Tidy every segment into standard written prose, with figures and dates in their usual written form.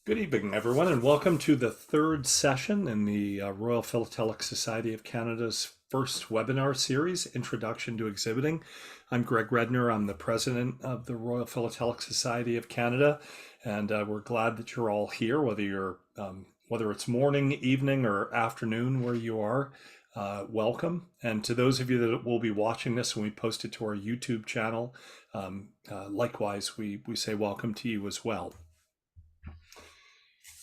Good evening, everyone, and welcome to the third session in the Royal Philatelic Society of Canada's first webinar series, Introduction to Exhibiting. I'm Greg Redner. I'm the president of the Royal Philatelic Society of Canada, and we're glad that you're all here, whether it's morning, evening, or afternoon where you are. Welcome. And to those of you that will be watching this when we post it to our YouTube channel, likewise, we say welcome to you as well.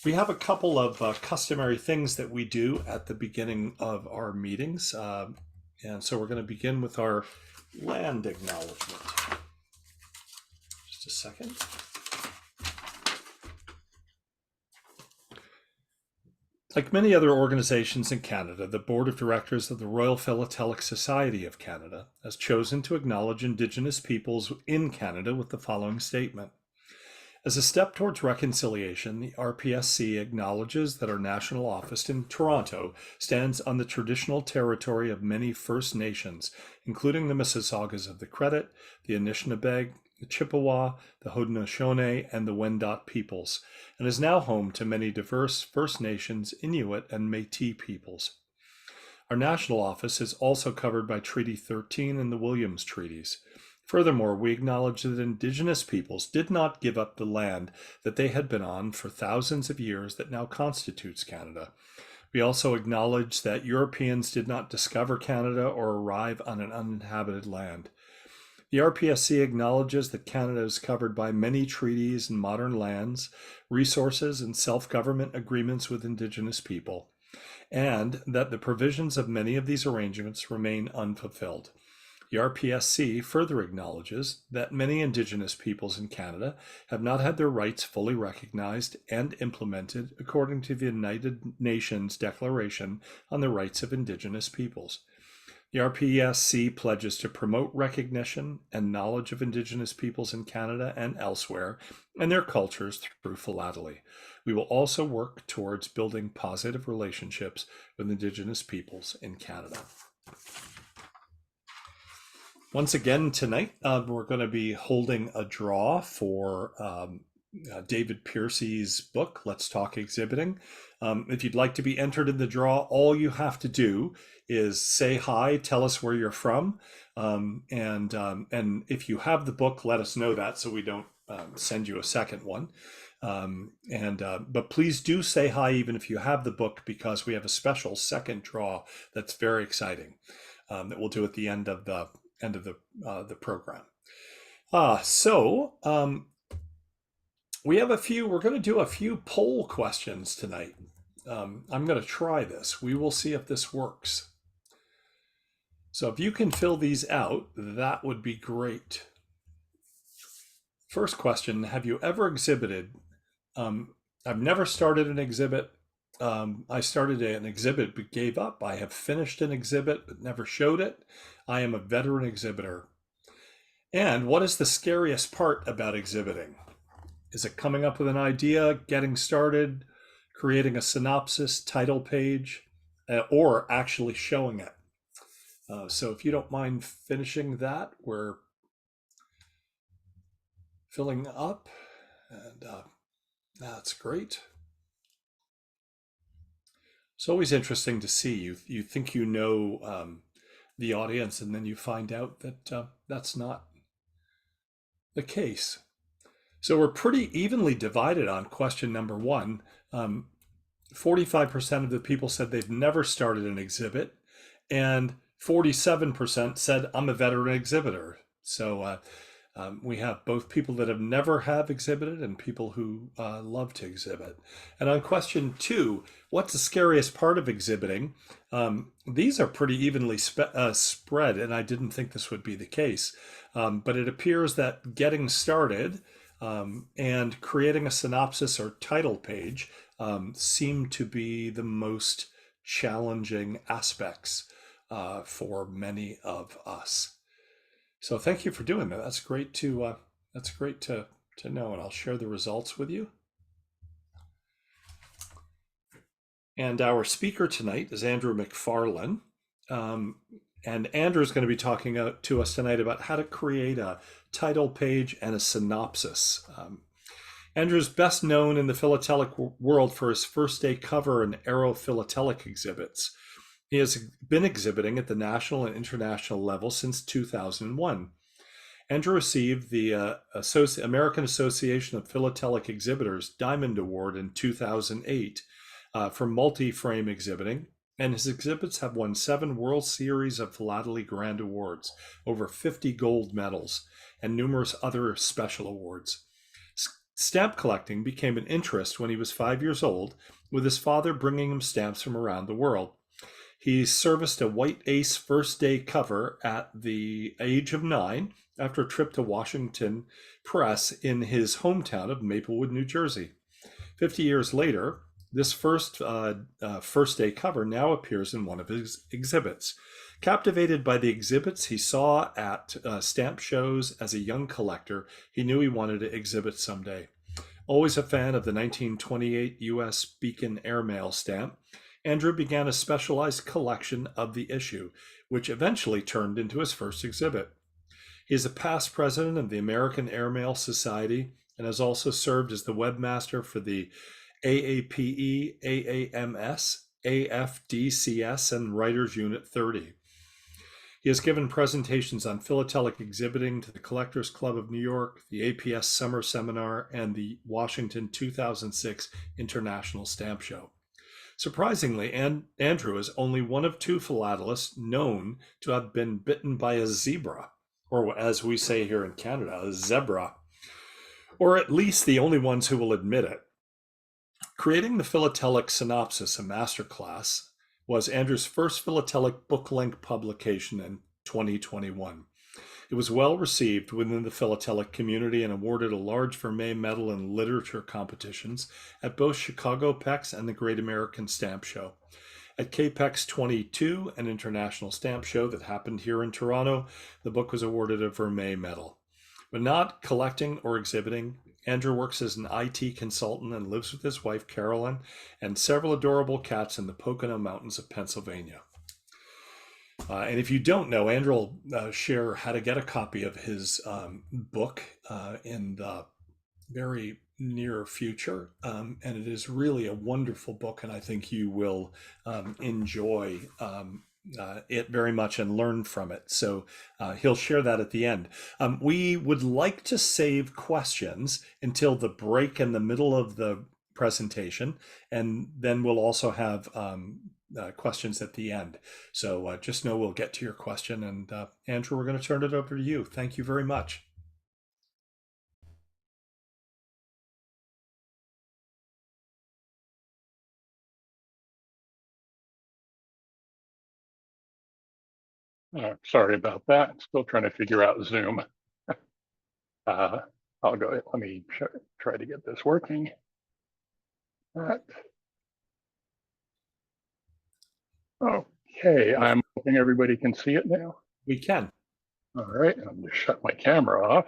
We have a couple of customary things that we do at the beginning of our meetings. And so we're going to begin with our land acknowledgement. Just a second. Like many other organizations in Canada, the Board of Directors of the Royal Philatelic Society of Canada has chosen to acknowledge Indigenous peoples in Canada with the following statement. As a step towards reconciliation, the RPSC acknowledges that our national office in Toronto stands on the traditional territory of many First Nations, including the Mississaugas of the Credit, the Anishinaabe, the Chippewa, the Haudenosaunee, and the Wendat peoples, and is now home to many diverse First Nations, Inuit, and Métis peoples. Our national office is also covered by Treaty 13 and the Williams Treaties. Furthermore, we acknowledge that Indigenous peoples did not give up the land that they had been on for thousands of years that now constitutes Canada. We also acknowledge that Europeans did not discover Canada or arrive on an uninhabited land. The RPSC acknowledges that Canada is covered by many treaties and modern lands, resources, and self-government agreements with Indigenous people, and that the provisions of many of these arrangements remain unfulfilled. The RPSC further acknowledges that many Indigenous peoples in Canada have not had their rights fully recognized and implemented according to the United Nations Declaration on the Rights of Indigenous Peoples. The RPSC pledges to promote recognition and knowledge of Indigenous peoples in Canada and elsewhere and their cultures through Philately. We will also work towards building positive relationships with Indigenous peoples in Canada. Once again tonight, we're going to be holding a draw for David Piercy's book, Let's Talk Exhibiting. If you'd like to be entered in the draw, all you have to do is say hi, tell us where you're from, and if you have the book, let us know that so we don't send you a second one. But please do say hi even if you have the book, because we have a special second draw that's very exciting that we'll do at the end of the the program. We have we're going to do a few poll questions tonight. I'm going to try this. We will see if this works. So if you can fill these out, that would be great. First question, have you ever exhibited? I've never started an exhibit. I started an exhibit but gave up. I have finished an exhibit but never showed it. I am a veteran exhibitor. And what is the scariest part about exhibiting? Is it coming up with an idea, getting started, creating a synopsis, title page, or actually showing it? So if you don't mind finishing that, we're filling up, and that's great. It's always interesting to see. You think you know the audience, and then you find out that that's not the case. So we're pretty evenly divided on question number one. 45% of the people said they've never started an exhibit, and 47% said I'm a veteran exhibitor. So we have both people that have never have exhibited and people who love to exhibit. And on question two, what's the scariest part of exhibiting? These are pretty evenly spread, and I didn't think this would be the case. But it appears that getting started and creating a synopsis or title page seem to be the most challenging aspects for many of us. So thank you for doing that. That's great to know, and I'll share the results with you. And our speaker tonight is Andrew McFarlane. And Andrew is going to be talking to us tonight about how to create a title page and a synopsis. Andrew's best known in the philatelic world for his first day cover and aerophilatelic exhibits. He has been exhibiting at the national and international level since 2001. Andrew received the American Association of Philatelic Exhibitors Diamond Award in 2008 for multi-frame exhibiting, and his exhibits have won 7 World Series of Philately Grand Awards, over 50 gold medals, and numerous other special awards. Stamp collecting became an interest when he was 5 years old, with his father bringing him stamps from around the world. He serviced a White Ace first day cover at the age of 9 after a trip to Washington Press in his hometown of Maplewood, New Jersey. 50 years later, this first day cover now appears in one of his exhibits. Captivated by the exhibits he saw at stamp shows as a young collector, he knew he wanted to exhibit someday. Always a fan of the 1928 U.S. Beacon airmail stamp, Andrew began a specialized collection of the issue, which eventually turned into his first exhibit. He is a past president of the American Airmail Society and has also served as the webmaster for the AAPE, AAMS, AFDCS, and Writers Unit 30. He has given presentations on philatelic exhibiting to the Collectors Club of New York, the APS Summer Seminar, and the Washington 2006 International Stamp Show. Surprisingly, Andrew is only one of 2 philatelists known to have been bitten by a zebra, or as we say here in Canada, a zebra, or at least the only ones who will admit it. Creating the Philatelic Synopsis, a masterclass, was Andrew's first philatelic book-length publication in 2021. It was well received within the philatelic community and awarded a large Vermeer Medal in literature competitions at both Chicago PEX and the Great American Stamp Show. At KPEX 22, an international stamp show that happened here in Toronto, the book was awarded a Vermeer Medal. But not collecting or exhibiting, Andrew works as an IT consultant and lives with his wife, Carolyn, and several adorable cats in the Pocono Mountains of Pennsylvania. And if you don't know, Andrew will share how to get a copy of his book in the very near future. And it is really a wonderful book, and I think you will enjoy it very much and learn from it. So he'll share that at the end. We would like to save questions until the break in the middle of the presentation, and then we'll also have questions at the end. So just know we'll get to your question. And Andrew, we're going to turn it over to you. Thank you very much. Sorry about that. Still trying to figure out Zoom. I'll go. Let me try to get this working. Okay, I'm hoping everybody can see it now. We can. All right, I'm going to shut my camera off.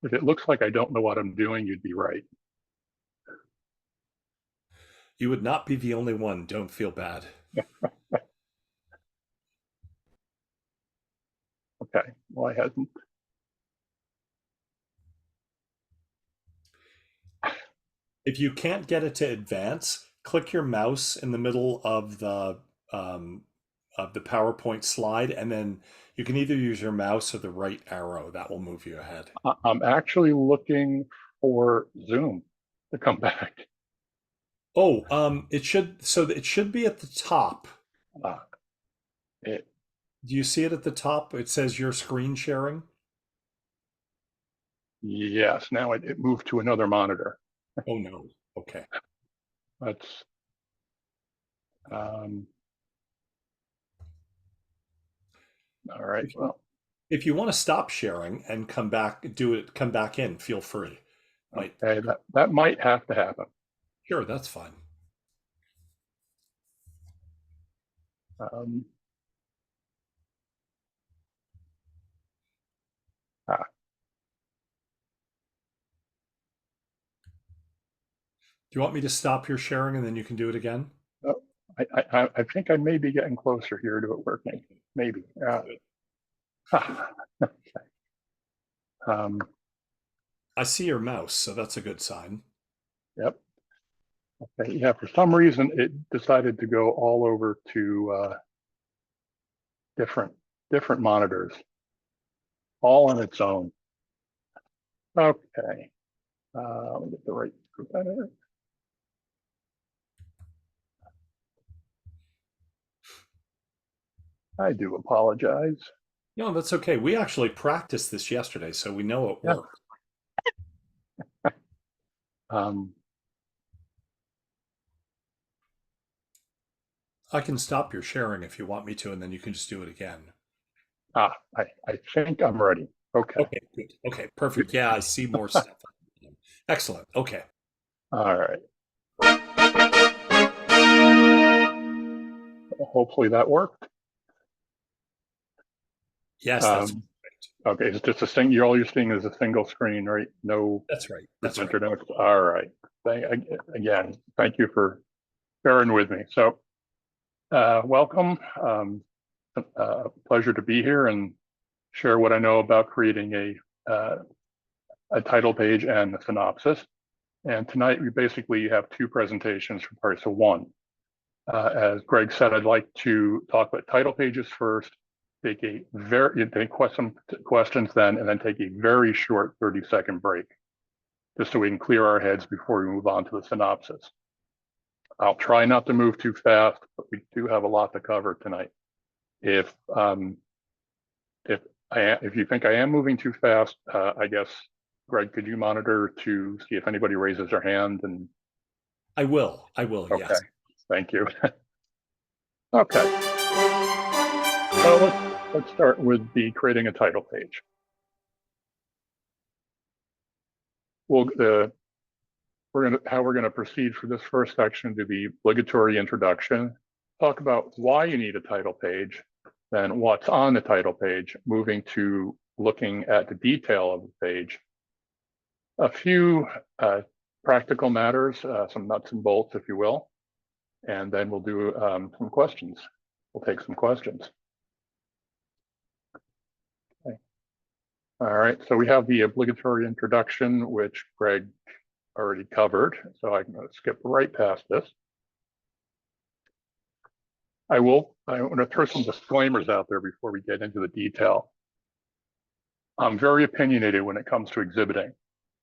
If it looks like I don't know what I'm doing, you'd be right. You would not be the only one. Don't feel bad. Okay, well, I hadn't. If you can't get it to advance, click your mouse in the middle of the PowerPoint slide, and then you can either use your mouse or the right arrow. That will move you ahead. I'm actually looking for Zoom to come back. Oh, it should be at the top. Do you see it at the top? It says your screen sharing. Yes, now it moved to another monitor. Oh no. Okay. That's all right. Well, if you want to stop sharing and come back in, feel free. Okay, that might have to happen. Sure, that's fine. Do you want me to stop your sharing and then you can do it again? I think I may be getting closer here to it working. Maybe. Um, I see your mouse, so that's a good sign. yep. Okay. Yeah. For some reason, it decided to go all over to different different monitors, all on its own. Okay. Let me get the right group in there. I do apologize. No, that's okay. We actually practiced this yesterday, so we know it Yeah. worked. Um, I can stop your sharing if you want me to, and then you can just do it again. I think I'm ready. Okay. Okay, good. Okay, perfect. Yeah, I see more stuff. Excellent. Okay. All right. Hopefully that worked. Yes, that's Um, okay. It's just a all you're seeing is a single screen, right? No that's right. That's right. presenter notes. All right. Again, thank you for bearing with me. So, welcome. Pleasure to be here and share what I know about creating a title page and a synopsis. And tonight we basically have two presentations for parts of one. As Greg said, I'd like to talk about title pages first, take some questions then, and then take a very short 30-second break, just so we can clear our heads before we move on to the synopsis. I'll try not to move too fast, but we do have a lot to cover tonight. If if you think I am moving too fast, I guess, Greg, could you monitor to see if anybody raises their hand? And I will. I will. okay, Yes. thank you. Okay, so let's start with the creating a title page. How we're gonna proceed for this first section to the obligatory introduction. Talk about why you need a title page, then what's on the title page, moving to looking at the detail of the page. A few practical matters, some nuts and bolts, if you will, and then we'll do some questions. We'll take some questions. Okay. All right, so we have the obligatory introduction, which Greg already covered, so I'm going to skip right past this. I want to throw some disclaimers out there before we get into the detail. I'm very opinionated when it comes to exhibiting,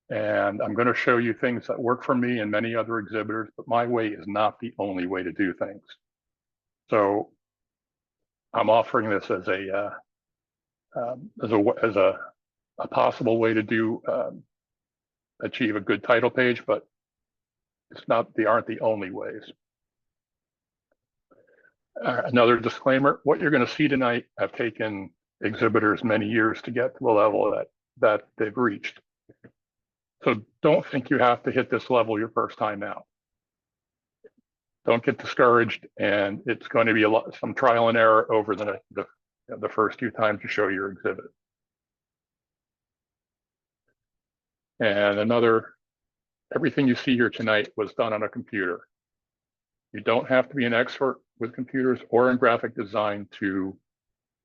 and I'm going to show you things that work for me and many other exhibitors, but my way is not the only way to do things. So I'm offering this as a possible way to do achieve a good title page, but they aren't the only ways. Another disclaimer: what you're going to see tonight have taken exhibitors many years to get to the level that they've reached. So don't think you have to hit this level your first time out. Don't get discouraged, and it's going to be some trial and error over the first few times you show your exhibit. And everything you see here tonight was done on a computer. You don't have to be an expert with computers or in graphic design to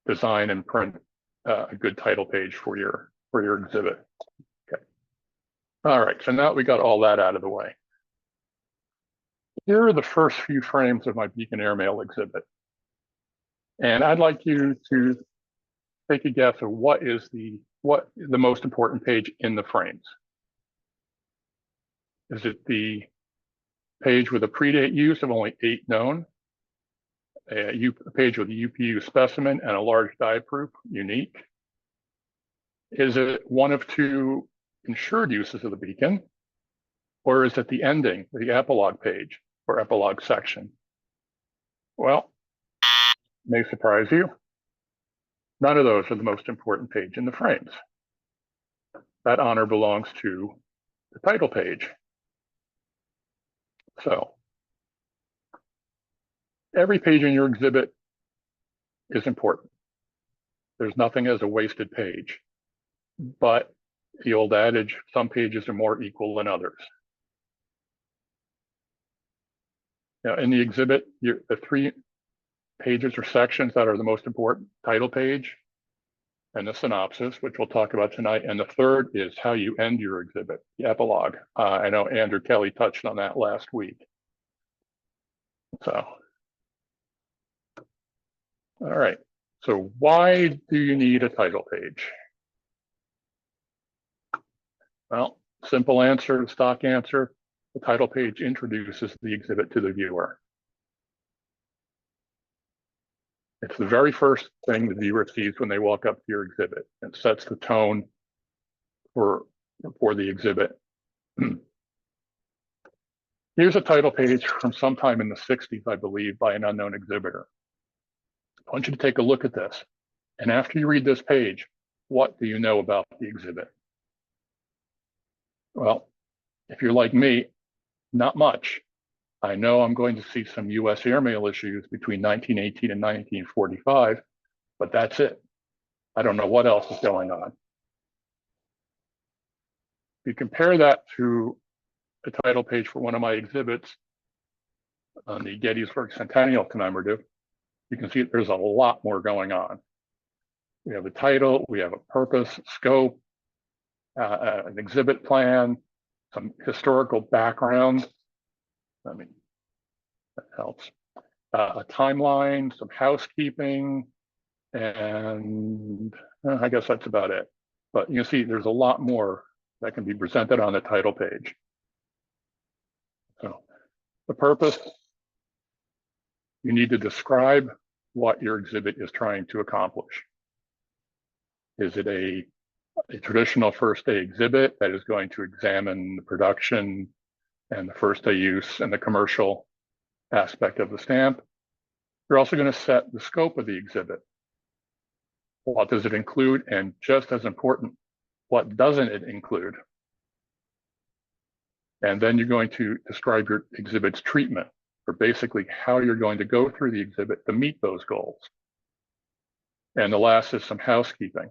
design and print a good title page for your exhibit. Okay. All right, so now we got all that out of the way. Here are the first few frames of my Beacon Airmail exhibit. And I'd like you to take a guess of what the most important page in the frames. Is it the page with a predate use of only 8 known, a page with a UPU specimen and a large die proof, unique? Is it one of 2 insured uses of the beacon? Or is it the ending, the epilogue page or epilogue section? Well, may surprise you. None of those are the most important page in the frames. That honor belongs to the title page. So every page in your exhibit is important. There's nothing as a wasted page, but the old adage, some pages are more equal than others. Now in the exhibit, the 3 pages or sections that are the most important: title page, and the synopsis, which we'll talk about tonight. And the third is how you end your exhibit, the epilogue. I know Andrew Kelly touched on that last week. So, all right. So why do you need a title page? Well, simple answer, stock answer, the title page introduces the exhibit to the viewer. It's the very first thing the viewer sees when they walk up to your exhibit. It sets the tone for the exhibit. Here's a title page from sometime in the 60s, I believe, by an unknown exhibitor. I want you to take a look at this. And after you read this page, what do you know about the exhibit? Well, if you're like me, not much. I know I'm going to see some US airmail issues between 1918 and 1945, but that's it. I don't know what else is going on. If you compare that to the title page for one of my exhibits on the Gettysburg Centennial commemorative, you can see there's a lot more going on. We have a title, we have a purpose, scope, an exhibit plan, some historical background. I mean, that helps. A timeline, some housekeeping, and I guess that's about it. But you can see there's a lot more that can be presented on the title page. So the purpose, you need to describe what your exhibit is trying to accomplish. Is it a traditional first day exhibit that is going to examine the production and the first day use and the commercial aspect of the stamp? You're also going to set the scope of the exhibit. What does it include? And just as important, what doesn't it include? And then you're going to describe your exhibit's treatment, or basically how you're going to go through the exhibit to meet those goals. And the last is some housekeeping,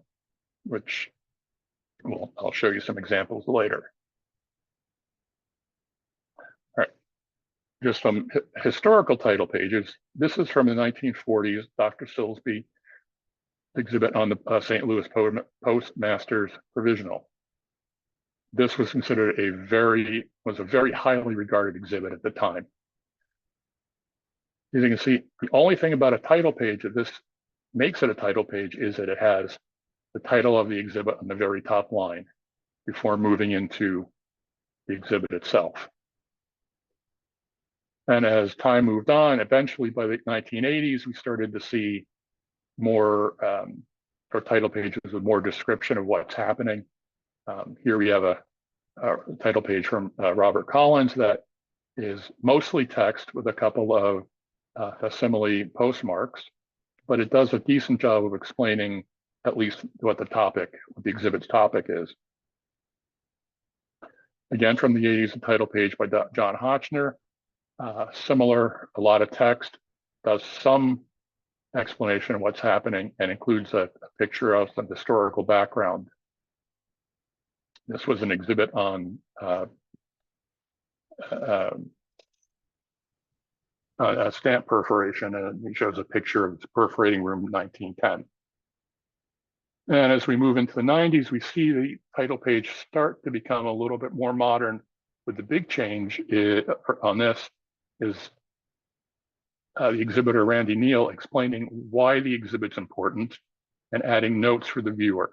which I'll show you some examples later. All right, just some historical title pages. This is from the 1940s, Dr. Silsby exhibit on the St. Louis Postmaster's Provisional. This was considered a very highly regarded exhibit at the time. As you can see, the only thing about a title page that this makes it a title page is that it has the title of the exhibit on the very top line before moving into the exhibit itself. And as time moved on, eventually by the 1980s, we started to see more or title pages with more description of what's happening. Here we have a title page from Robert Collins that is mostly text with a couple of facsimile postmarks, but it does a decent job of explaining at least what the exhibit's topic is. Again, from the 80s, the title page by John Hotchner, similar, a lot of text, does some explanation of what's happening and includes a picture of some historical background. This was an exhibit on a stamp perforation, and he shows a picture of the perforating room in 1910. And as we move into the 90s, we see the title page start to become a little bit more modern, with the big change on this is the exhibitor Randy Neal explaining why the exhibit's important and adding notes for the viewer,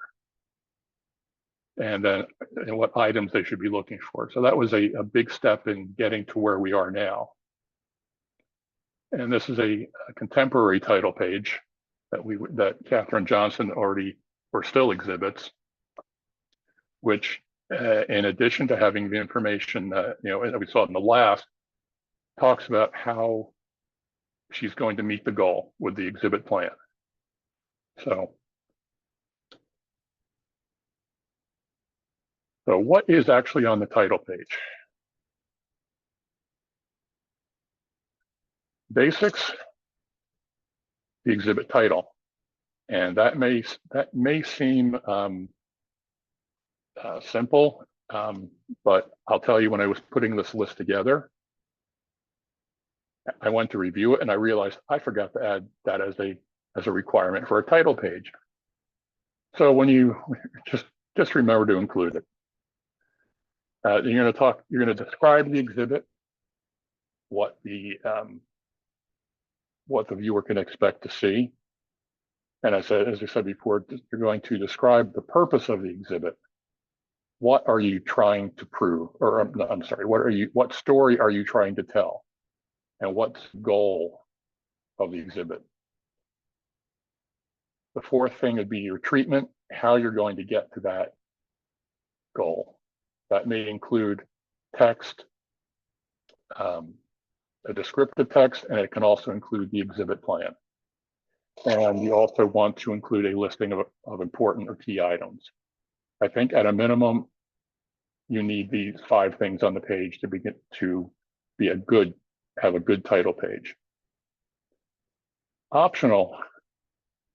and then what items they should be looking for. So that was a big step in getting to where we are now. And this is a contemporary title page that Katherine Johnson still exhibits, which in addition to having the information that we saw in the last, talks about how she's going to meet the goal with the exhibit plan. So what is actually on the title page? Basics, the exhibit title. And that may seem simple, but I'll tell you, when I was putting this list together, I went to review it and I realized I forgot to add that as a requirement for a title page. So when you just remember to include it. You're going to describe the exhibit, what the viewer can expect to see. And as I said before, you're going to describe the purpose of the exhibit. What are you trying to prove? Or I'm sorry, what story are you trying to tell? And what's the goal of the exhibit? The fourth thing would be your treatment, how you're going to get to that goal. That may include text, a descriptive text, and it can also include the exhibit plan. And you also want to include a listing of important or key items. I think at a minimum, you need these 5 things on the page to begin to have a good title page. Optional,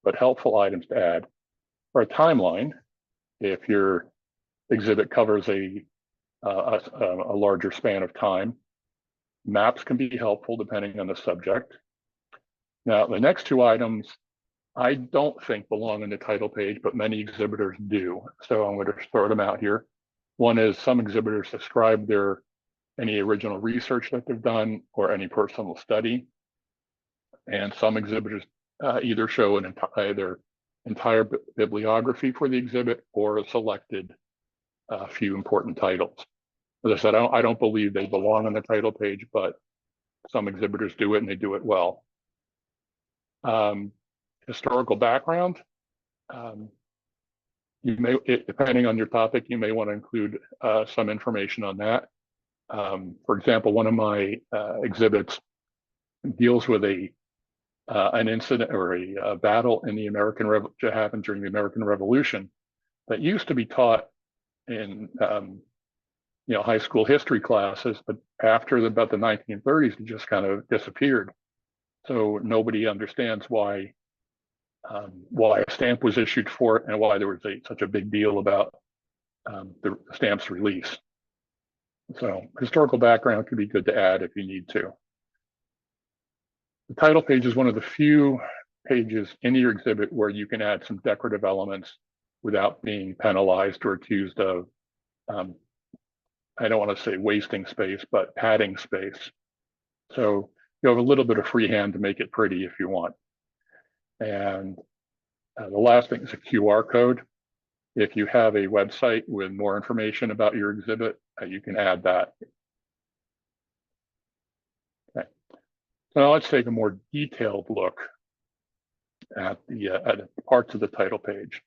but helpful items to add are a timeline. If your exhibit covers a larger span of time, maps can be helpful depending on the subject. Now, the next 2 items, I don't think belong in the title page, but many exhibitors do. So I'm going to throw them out here. One is some exhibitors describe any original research that they've done or any personal study. And some exhibitors either show their entire bibliography for the exhibit or a selected few important titles. As I said, I don't believe they belong on the title page, but some exhibitors do it and they do it well. Historical background. You may, depending on your topic, you may want to include some information on that. For example, one of my exhibits deals with an incident or a battle in the that happened during the American Revolution that used to be taught in high school history classes, but after about the 1930s, it just kind of disappeared. So nobody understands why a stamp was issued for it and why there was such a big deal about the stamp's release. So historical background could be good to add if you need to. The title page is one of the few pages in your exhibit where you can add some decorative elements without being penalized or accused of, I don't want to say wasting space, but padding space. So you have a little bit of free hand to make it pretty if you want. And the last thing is a QR code. If you have a website with more information about your exhibit, you can add that. Okay. So now let's take a more detailed look at the parts of the title page.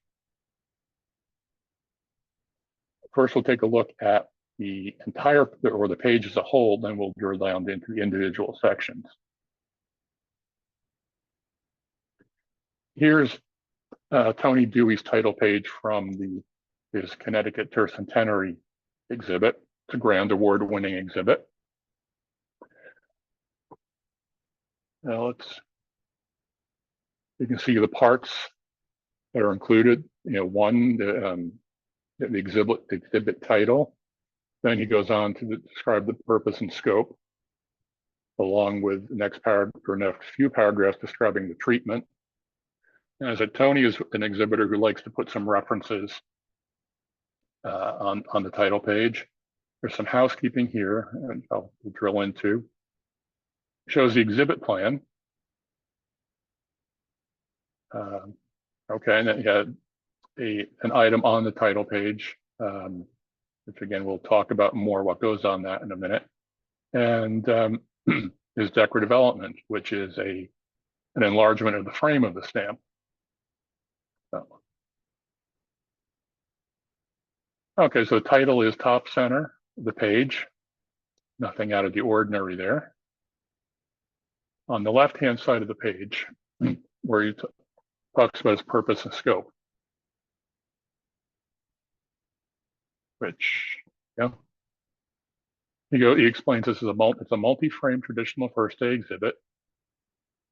First, we'll take a look at the page as a whole, then we'll drill down into the individual sections. Here's Tony Dewey's title page from his Connecticut Tercentenary exhibit. It's a Grand Award-winning exhibit. Now you can see the parts that are included. One, the exhibit title. Then he goes on to describe the purpose and scope, along with the next few paragraphs describing the treatment. And as I said, Tony is an exhibitor who likes to put some references on the title page. There's some housekeeping here, and I'll drill into. Shows the exhibit plan. Okay, and then you had an item on the title page, which again, we'll talk about more what goes on that in a minute. And is decorative element, which is an enlargement of the frame of the stamp. Okay, so the title is top center of the page. Nothing out of the ordinary there. On the left-hand side of the page, where he talks about his purpose and scope, which, he explains this is it's a multi-frame traditional first day exhibit.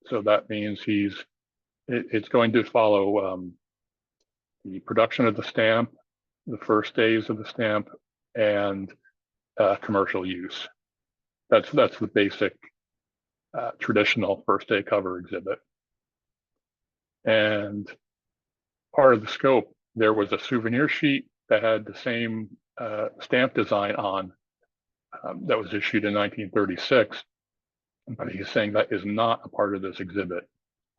So that means it's going to follow the production of the stamp, the first days of the stamp, and commercial use. That's the basic traditional first day cover exhibit. And part of the scope there was a souvenir sheet that had the same stamp design on that was issued in 1936, but he's saying that is not a part of this exhibit.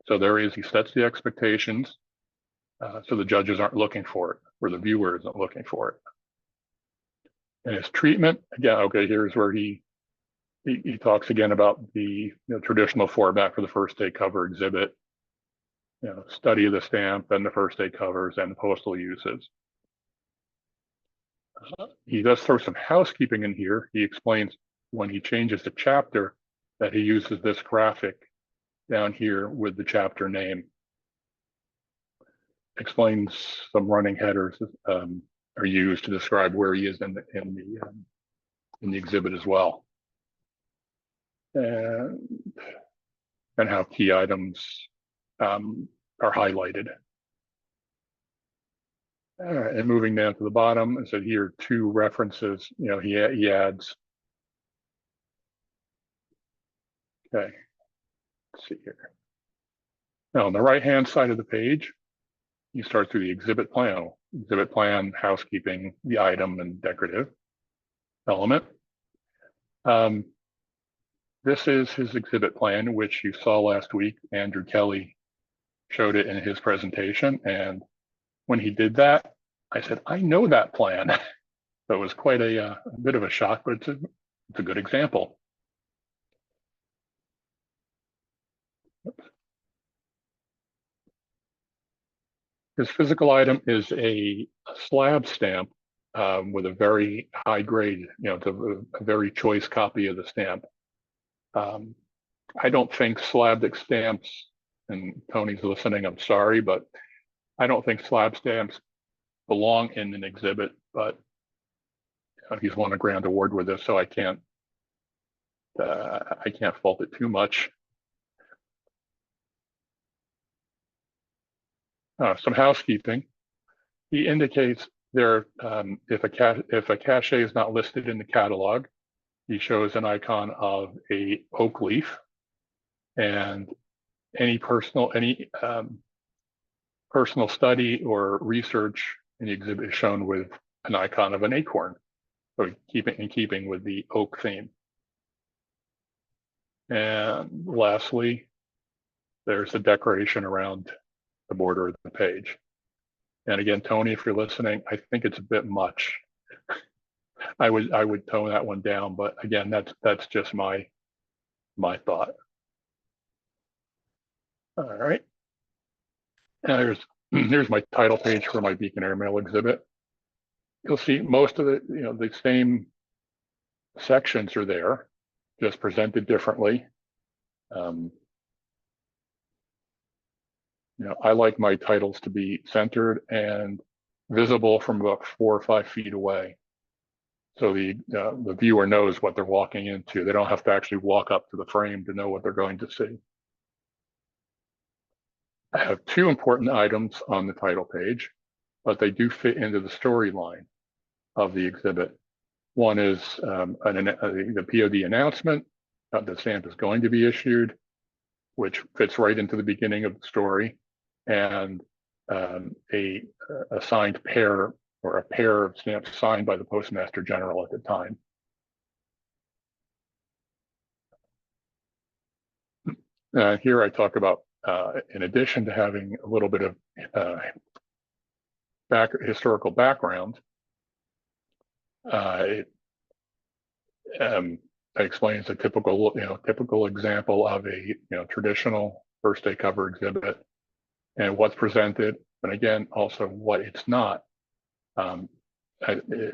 So he sets the expectations, so the judges aren't looking for it, or the viewer isn't looking for it. And his treatment, again, okay, here's where he talks again about the traditional format for the first day cover exhibit, study of the stamp, then the first day covers, and the postal uses. He does throw some housekeeping in here. He explains when he changes the chapter that he uses this graphic down here with the chapter name. Explains some running headers are used to describe where he is in the exhibit as well, and how key items are highlighted. All right, and moving down to the bottom, I said here 2 references. He adds. Okay, let's see here. Now on the right-hand side of the page, you start through the exhibit plan, housekeeping, the item, and decorative element. This is his exhibit plan, which you saw last week. Andrew Kelly showed it in his presentation. And when he did that, I said, I know that plan. So it was quite a bit of a shock, but it's a good example. His physical item is a slab stamp with a very high grade, it's a very choice copy of the stamp. I don't think slab stamps, and Tony's listening, I'm sorry, but I don't think slab stamps belong in an exhibit, but he's won a grand award with this, so I can't fault it too much. Some housekeeping. He indicates there, if a cachet is not listed in the catalog, he shows an icon of a oak leaf, and any personal study or research in the exhibit is shown with an icon of an acorn, so in keeping with the oak theme. And lastly, there's a decoration around the border of the page. And again, Tony, if you're listening, I think it's a bit much. I would tone that one down, but again, that's just my thought. All right. Now here's my title page for my Beacon Airmail exhibit. You'll see most of the same sections are there, just presented differently. I like my titles to be centered and visible from about 4 or 5 feet away, so the viewer knows what they're walking into. They don't have to actually walk up to the frame to know what they're going to see. I have 2 important items on the title page, but they do fit into the storyline of the exhibit. One is the POD announcement that the stamp is going to be issued, which fits right into the beginning of the story, and a signed pair, or a pair of stamps signed by the Postmaster General at the time. Here I talk about, in addition to having a little bit of historical background, it explains a typical example of a traditional first day cover exhibit and what's presented, and again also what it's not.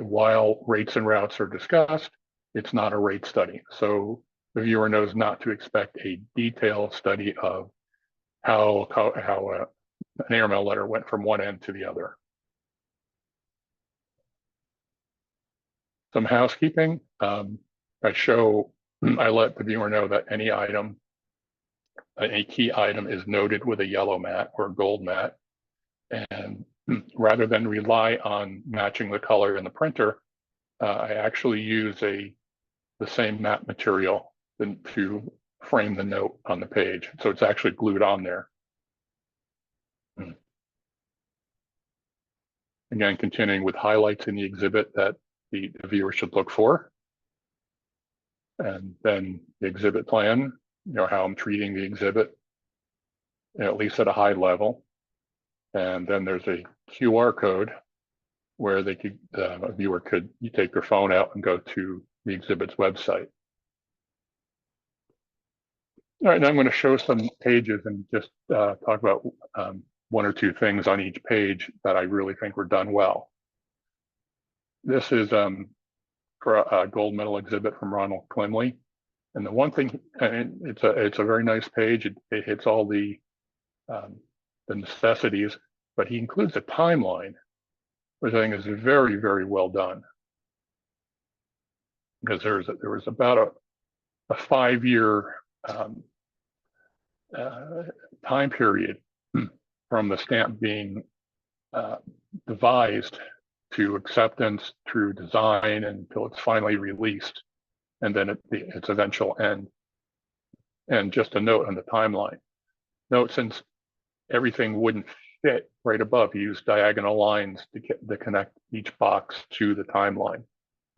While rates and routes are discussed, it's not a rate study, so the viewer knows not to expect a detailed study of how an airmail letter went from one end to the other. Some housekeeping. I let the viewer know that any key item is noted with a yellow mat or gold mat, and rather than rely on matching the color in the printer, I actually use the same matte material to frame the note on the page, so it's actually glued on there. Again, continuing with highlights in the exhibit that the viewer should look for. And then the exhibit plan, how I'm treating the exhibit, at least at a high level. And then there's a QR code where a viewer could take their phone out and go to the exhibit's website. All right, now I'm going to show some pages and just talk about one or two things on each page that I really think were done well. This is for a gold medal exhibit from Ronald Climley. And the one thing, and it's a very nice page. It hits all the necessities, but he includes a timeline, which I think is very, very well done. Because there was about a 5-year time period from the stamp being devised to acceptance through design until it's finally released, and then its eventual end. And just a note on the timeline. Note, since everything wouldn't fit right above, he used diagonal lines to connect each box to the timeline.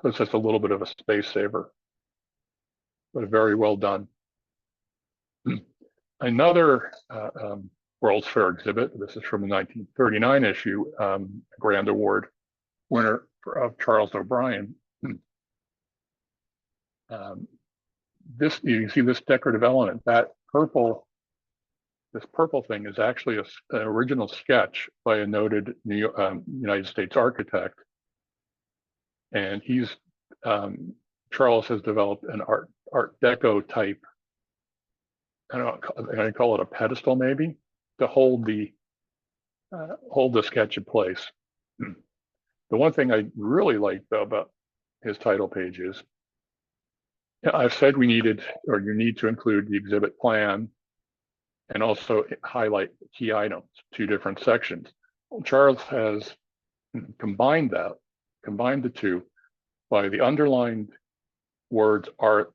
So it's just a little bit of a space saver, but very well done. Another World's Fair exhibit, this is from the 1939 issue, Grand Award winner of Charles O'Brien. This, you can see this decorative element, this purple thing is actually an original sketch by a noted United States architect. And Charles has developed an Art Deco type, I call it a pedestal maybe, to hold the sketch in place. The one thing I really like though about his title page is, I've said you need to include the exhibit plan and also highlight key items, 2 different sections. Well, Charles has combined the two by the underlined words are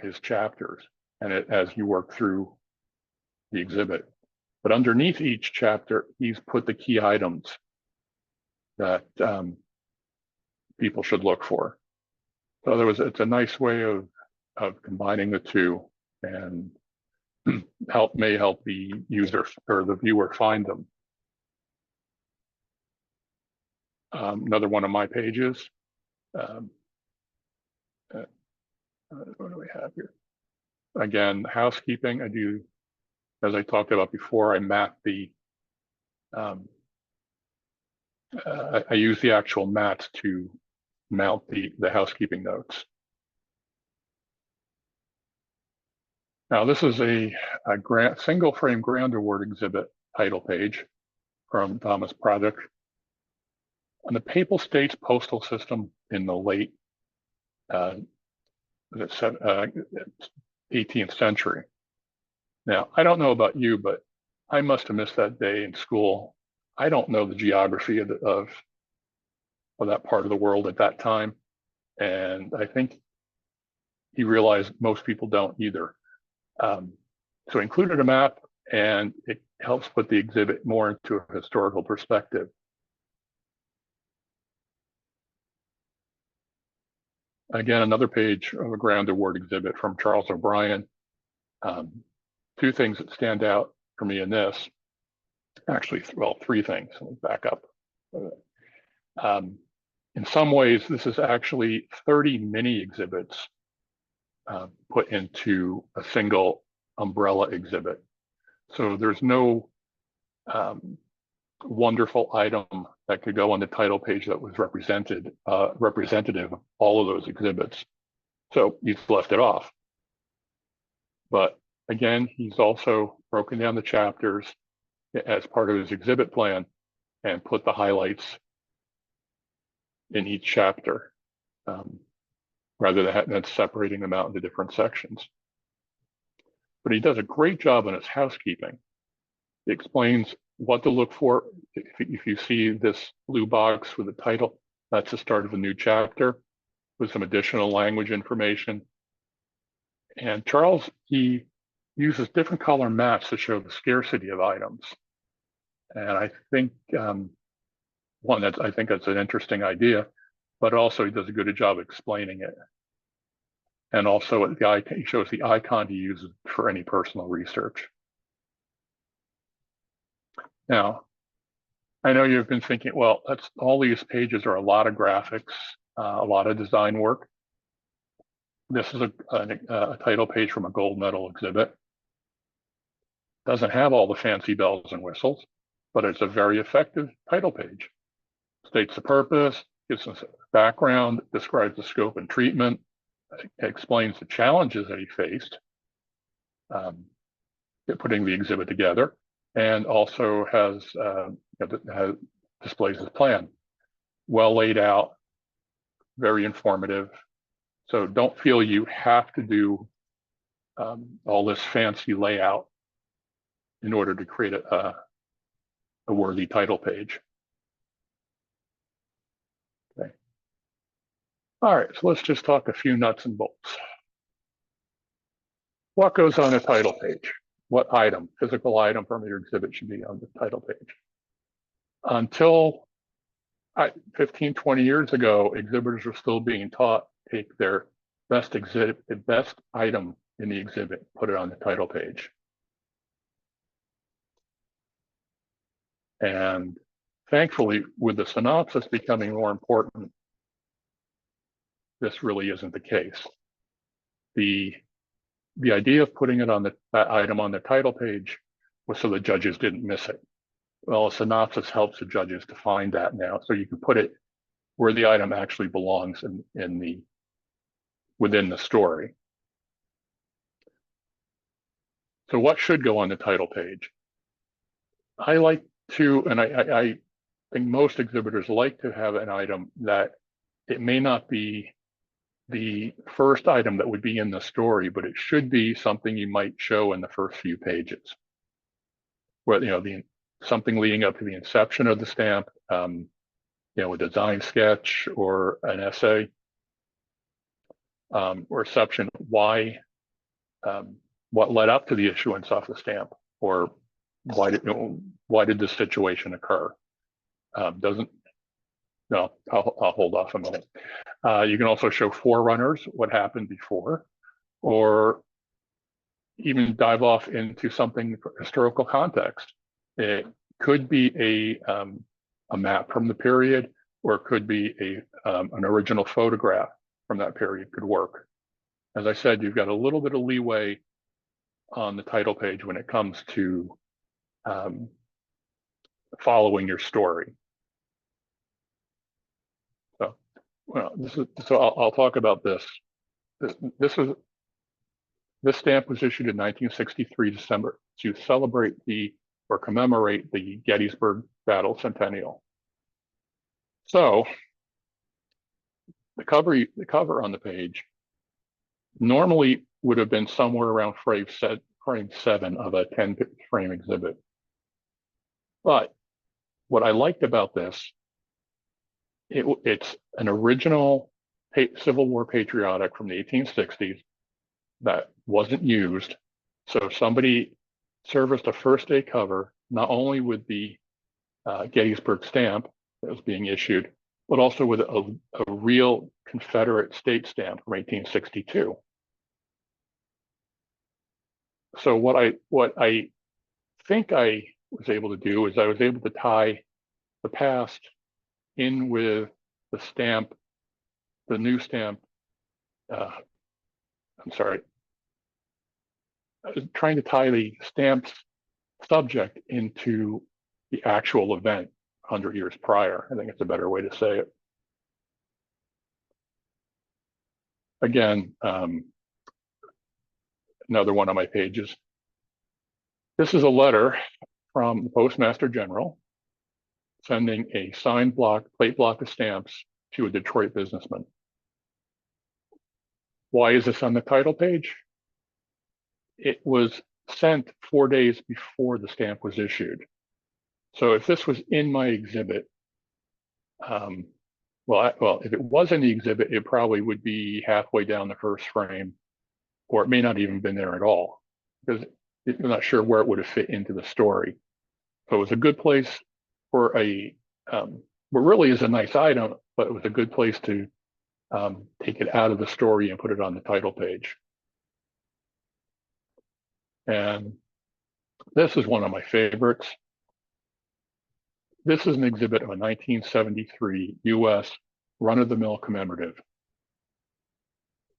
his chapters, and as you work through the exhibit. But underneath each chapter, he's put the key items that people should look for. So it's a nice way of combining the two, and may help the user or the viewer find them. Another one of my pages. What do we have here? Again, housekeeping. I do, as I talked about before, I map the, I use the actual mats to mount the housekeeping notes. Now, this is a single frame Grand Award exhibit title page from Thomas Praddock on the Papal States postal system in the late 18th century. Now, I don't know about you, but I must have missed that day in school. I don't know the geography of that part of the world at that time. And I think he realized most people don't either. So included a map, and it helps put the exhibit more into a historical perspective. Again, another page of a Grand Award exhibit from Charles O'Brien. 2 things that stand out for me in this. Actually, well, 3 things. Let me back up. In some ways, this is actually 30 mini exhibits put into a single umbrella exhibit. So there's no wonderful item that could go on the title page that was representative of all of those exhibits. So he's left it off. But again, he's also broken down the chapters as part of his exhibit plan and put the highlights in each chapter, rather than separating them out into different sections. But he does a great job on his housekeeping. He explains what to look for. If you see this blue box with the title, that's the start of a new chapter with some additional language information. And Charles, he uses different color maps to show the scarcity of items. And I think one that's, I think that's an interesting idea, but also he does a good job explaining it. And also he shows the icon to use for any personal research. Now, I know you've been thinking, well, all these pages are a lot of graphics, a lot of design work. This is a title page from a gold medal exhibit. Doesn't have all the fancy bells and whistles, but it's a very effective title page. States the purpose, gives us a background, describes the scope and treatment, explains the challenges that he faced putting the exhibit together, and also displays his plan. Well laid out, very informative. So don't feel you have to do all this fancy layout in order to create a worthy title page. Okay. All right, so let's just talk a few nuts and bolts. What goes on a title page? What item, physical item from your exhibit should be on the title page? Until 15, 20 years ago, exhibitors were still being taught to take their best item in the exhibit, put it on the title page. And thankfully, with the synopsis becoming more important, this really isn't the case. The idea of putting it on that item on the title page was so the judges didn't miss it. Well, a synopsis helps the judges to find that now, so you can put it where the item actually belongs within the story. So what should go on the title page? I like to, and I think most exhibitors like to have an item that it may not be the first item that would be in the story, but it should be something you might show in the first few pages. Where, something leading up to the inception of the stamp, a design sketch or an essay, or a section why, what led up to the issuance of the stamp, or why did this situation occur? No, I'll hold off a minute. You can also show forerunners, what happened before, or even dive off into something for historical context. It could be a map from the period, or it could be an original photograph from that period could work. As I said, you've got a little bit of leeway on the title page when it comes to following your story. So I'll talk about this. This stamp was issued in 1963 December to celebrate or commemorate the Gettysburg Battle Centennial. So the cover on the page normally would have been somewhere around frame 7 of a 10-frame exhibit. But what I liked about this, it's an original Civil War patriotic from the 1860s that wasn't used. So somebody serviced a first day cover, not only with the Gettysburg stamp that was being issued, but also with a real Confederate state stamp from 1862. So what I think I was able to do is I was able to tie the past in with the stamp, the new stamp. I'm sorry. I was trying to tie the stamp's subject into the actual event 100 years prior. I think it's a better way to say it. Again, another one of my pages. This is a letter from the Postmaster General sending a signed plate block of stamps to a Detroit businessman. Why is this on the title page? It was sent 4 days before the stamp was issued. So if this was in my exhibit, well, if it was in the exhibit, it probably would be halfway down the first frame, or it may not even been there at all, because I'm not sure where it would have fit into the story. So it was a good place for a what really is a nice item, but it was a good place to take it out of the story and put it on the title page. And this is one of my favorites. This is an exhibit of a 1973 U.S. run-of-the-mill commemorative.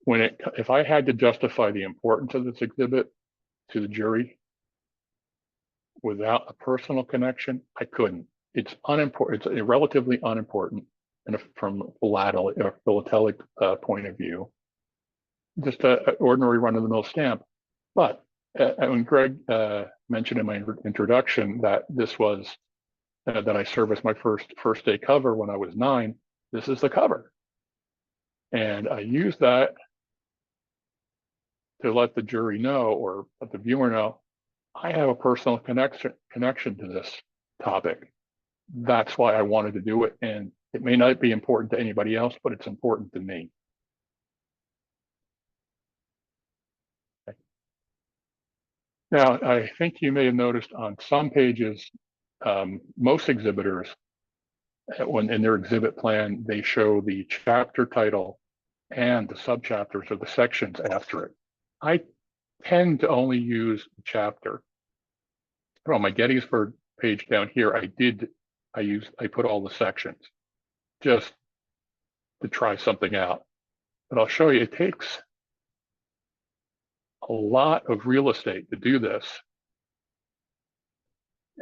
If I had to justify the importance of this exhibit to the jury without a personal connection, I couldn't. It's unimportant. It's relatively unimportant, and from a philatelic point of view, just an ordinary run-of-the-mill stamp. But when Greg mentioned in my introduction that this was that I served as my first day cover when I was 9, this is the cover, and I used that to let the jury know, or let the viewer know, I have a personal connection to this topic. That's why I wanted to do it, and it may not be important to anybody else, but it's important to me. Okay. Now, I think you may have noticed on some pages, most exhibitors, when in their exhibit plan, they show the chapter title and the subchapters or the sections after it. I tend to only use the chapter. On my Gettysburg page down here, I put all the sections just to try something out. But I'll show you, it takes a lot of real estate to do this.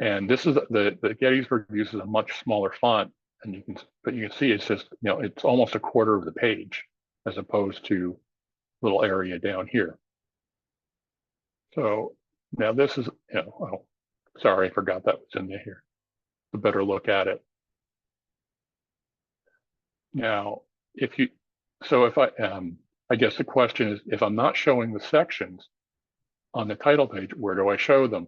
And this is the Gettysburg uses a much smaller font, and you can see it's just, it's almost a quarter of the page as opposed to little area down here. So now this is, oh, sorry, I forgot that was in here. A better look at it. Now, if I guess the question is, if I'm not showing the sections on the title page, where do I show them?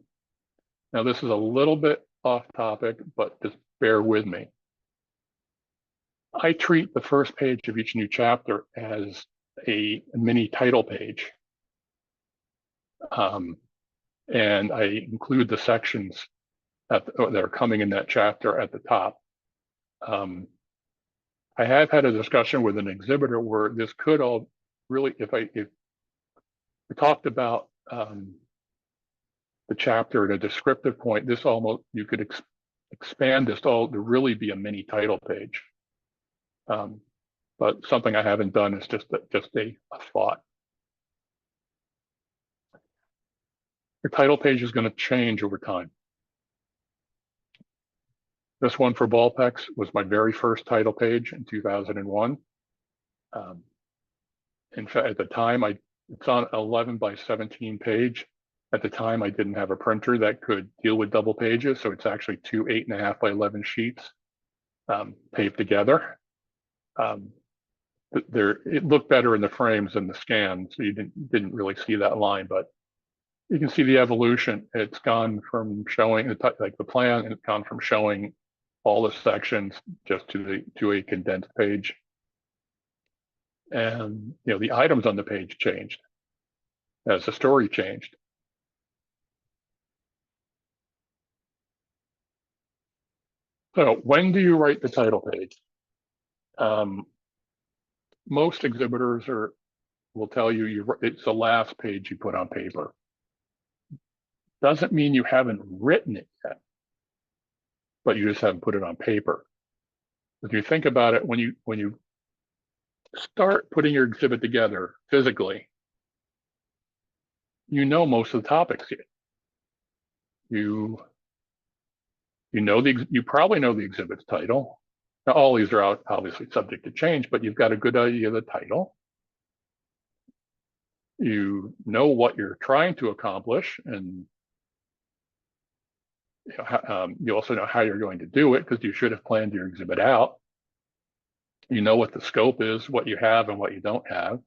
Now, this is a little bit off topic, but just bear with me. I treat the first page of each new chapter as a mini title page. And I include the sections that are coming in that chapter at the top. I have had a discussion with an exhibitor where this could all really, if we talked about the chapter at a descriptive point, this almost, you could expand this all to really be a mini title page. But something I haven't done is just a thought. Your title page is going to change over time. This one for Ballpex was my very first title page in 2001. In fact, at the time, it's on 11 by 17 page. At the time, I didn't have a printer that could deal with double pages, so it's actually 2 8.5 by 11 sheets taped together. It looked better in the frames than the scan, so you didn't really see that line, but you can see the evolution. It's gone from showing like the plan, and it's gone from showing all the sections just to a condensed page. And the items on the page changed as the story changed. So when do you write the title page? Most exhibitors will tell you it's the last page you put on paper. Doesn't mean you haven't written it yet, but you just haven't put it on paper. If you think about it, when you start putting your exhibit together physically, most of the topics here. You probably know the exhibit's title. Now, all these are obviously subject to change, but you've got a good idea of the title. You know what you're trying to accomplish, and you also know how you're going to do it, because you should have planned your exhibit out. You know what the scope is, what you have and what you don't have.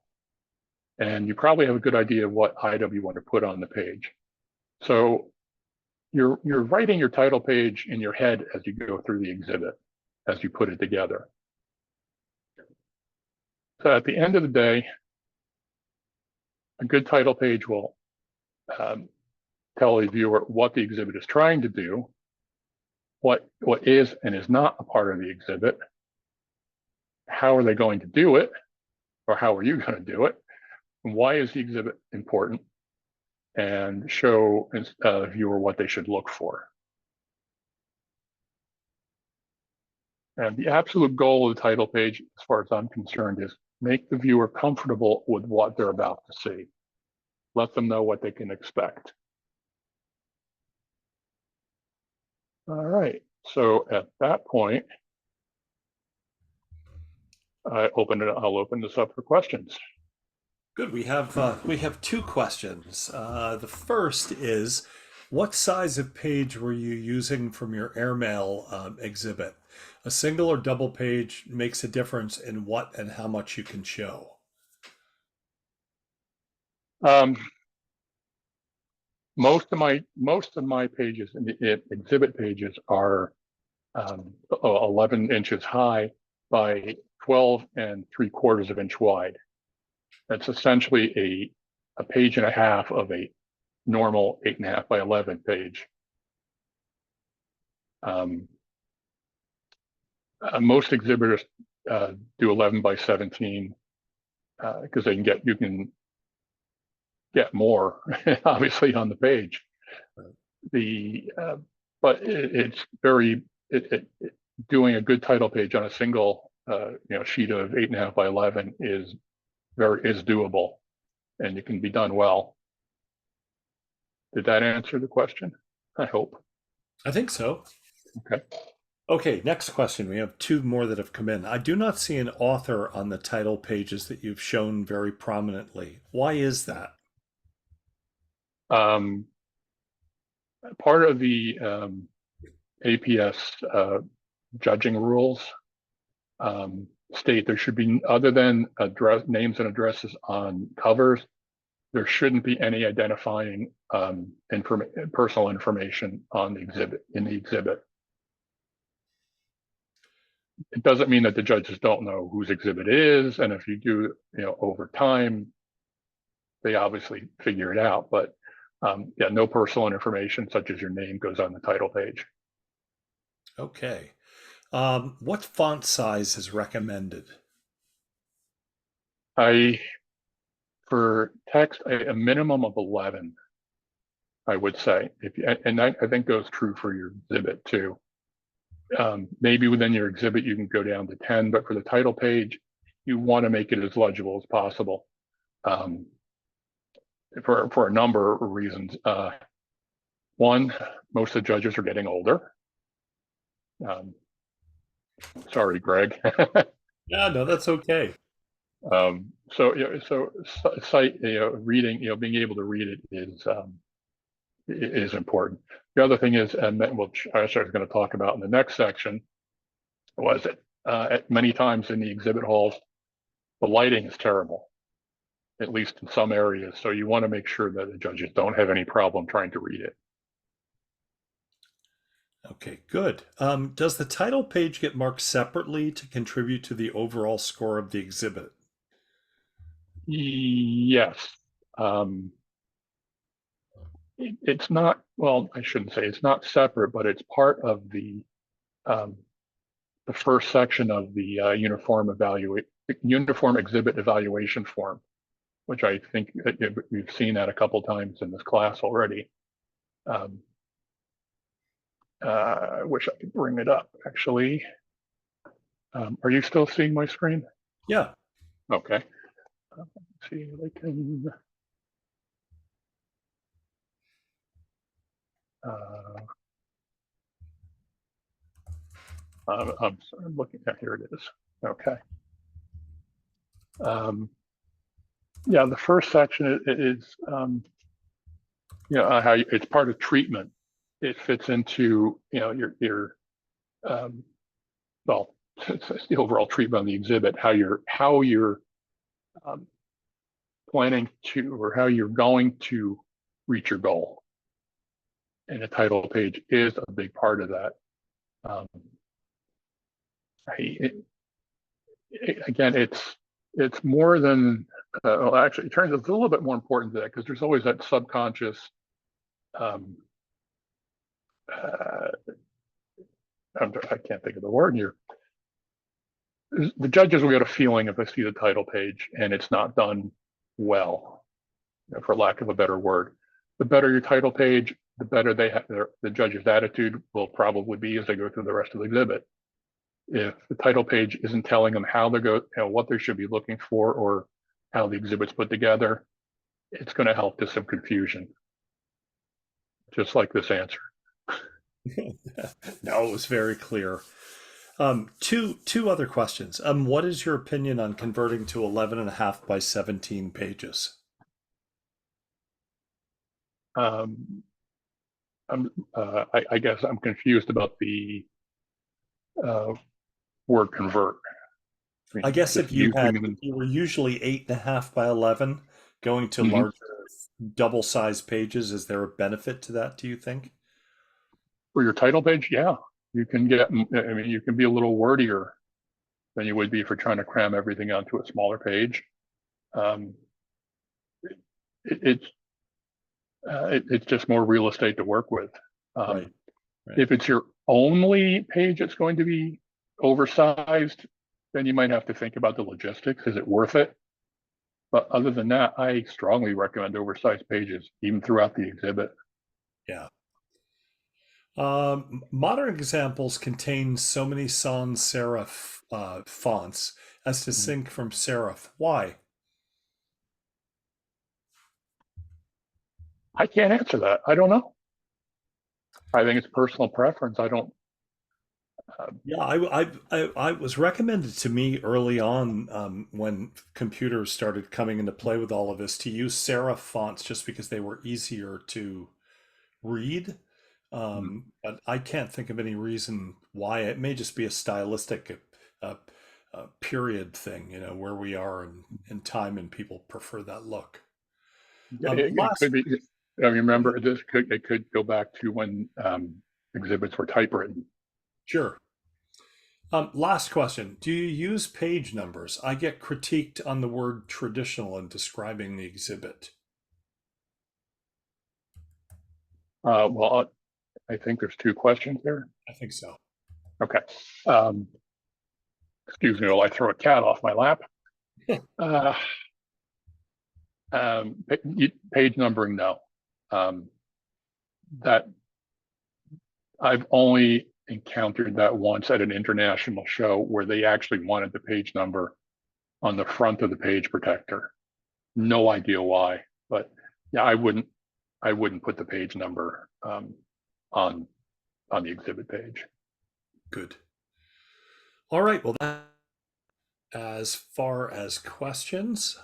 And you probably have a good idea of what item you want to put on the page. So you're writing your title page in your head as you go through the exhibit, as you put it together. So at the end of the day, a good title page will tell the viewer what the exhibit is trying to do, what is and is not a part of the exhibit, how are they going to do it, or how are you going to do it, and why is the exhibit important, and show the viewer what they should look for. And the absolute goal of the title page, as far as I'm concerned, is make the viewer comfortable with what they're about to see. Let them know what they can expect. All right, so at that point, I'll open this up for questions. Good. We have two questions. The first is, what size of page were you using from your airmail exhibit? A single or double page makes a difference in what and how much you can show. Most of my pages in the exhibit pages are 11 inches high by 12 3/4 inch wide. That's essentially a page and a half of a normal 8.5 by 11 page. Most exhibitors do 11 by 17 because you can get more obviously on the page. But it's very doing a good title page on a single sheet of 8.5 by 11 is doable, and it can be done well. Did that answer the question? I hope. I think so. Okay. Okay, next question. We have two more that have come in. I do not see an author on the title pages that you've shown very prominently. Why is that? Part of the APS judging rules state there should be, other than names and addresses on covers, there shouldn't be any identifying personal information on the exhibit, in the exhibit. It doesn't mean that the judges don't know whose exhibit is, and if you do, over time, they obviously figure it out. But yeah, no personal information such as your name goes on the title page. Okay. What font size is recommended? For text, a minimum of 11, I would say. And I think goes true for your exhibit too. Maybe within your exhibit you can go down to 10, but for the title page, you want to make it as legible as possible. For a number of reasons. One, most of the judges are getting older. Sorry, Greg. Yeah, no, that's okay. So sight, reading, being able to read it is important. The other thing is, and which I was going to talk about in the next section, was that at many times in the exhibit halls, the lighting is terrible, at least in some areas. So you want to make sure that the judges don't have any problem trying to read it. Okay, good. Does the title page get marked separately to contribute to the overall score of the exhibit? Yes. It's not, well, I shouldn't say it's not separate, but it's part of the first section of the uniform exhibit evaluation form, which I think you've seen that a couple times in this class already. I wish I could bring it up, actually. Are you still seeing my screen? Yeah. Okay. Let's see if I can. I'm looking at, here it is. Okay. Yeah, the first section is how it's part of treatment. It fits into your well, it's the overall treatment of the exhibit, how you're planning to, or how you're going to reach your goal. And the title page is a big part of that. Again, it's more than, well, actually, it turns out it's a little bit more important than that, because there's always that subconscious I can't think of the word here. The judges will get a feeling if they see the title page and it's not done well, for lack of a better word. The better your title page, the better the judge's attitude will probably be as they go through the rest of the exhibit. If the title page isn't telling them how to go, what they should be looking for, or how the exhibit's put together, it's going to help to some confusion. Just like this answer. No, it was very clear. Two other questions. What is your opinion on converting to 11.5 by 17 pages? I guess I'm confused about the word convert. I guess if you were usually 8.5 by 11, going to larger double-sized pages, is there a benefit to that, do you think? For your title page, yeah. You can you can be a little wordier than you would be for trying to cram everything onto a smaller page. It's just more real estate to work with. Right. If it's your only page that's going to be oversized, then you might have to think about the logistics. Is it worth it? But other than that, I strongly recommend oversized pages, even throughout the exhibit. Yeah. Modern examples contain so many sans serif fonts as to sync from serif. Why? I can't answer that. I don't know. I think it's personal preference. I don't. Yeah, I was recommended to me early on when computers started coming into play with all of this to use serif fonts just because they were easier to read. But I can't think of any reason why. It may just be a stylistic period thing, where we are in time and people prefer that look. It could be. I remember it could go back to when exhibits were typewritten. Sure. Last question. Do you use page numbers? I get critiqued on the word traditional in describing the exhibit. Well, I think there's two questions there. I think so. Okay. Excuse me while I throw a cat off my lap. Page numbering, no. That I've only encountered that once at an international show where they actually wanted the page number on the front of the page protector. No idea why, but yeah, I wouldn't put the page number on the exhibit page. Good. All right. Well, that as far as questions.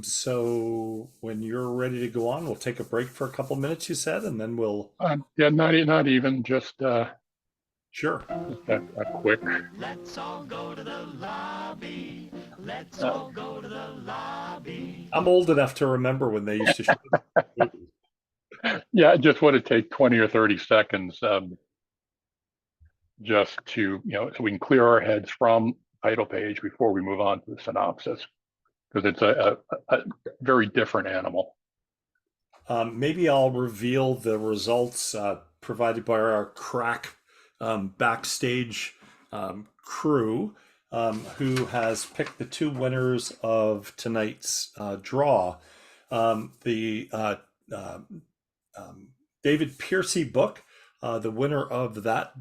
So when you're ready to go on, we'll take a break for a couple minutes, you said, and then we'll. Yeah, not even just. Sure. A quick. Let's all go to the lobby. Let's all go to the lobby. I'm old enough to remember when they used to show movies. Yeah, it just would take 20 or 30 seconds just to, so we can clear our heads from title page before we move on to the synopsis, because it's a very different animal. Maybe I'll reveal the results provided by our crack backstage crew, who has picked the two winners of tonight's draw. The David Piercy book, the winner of that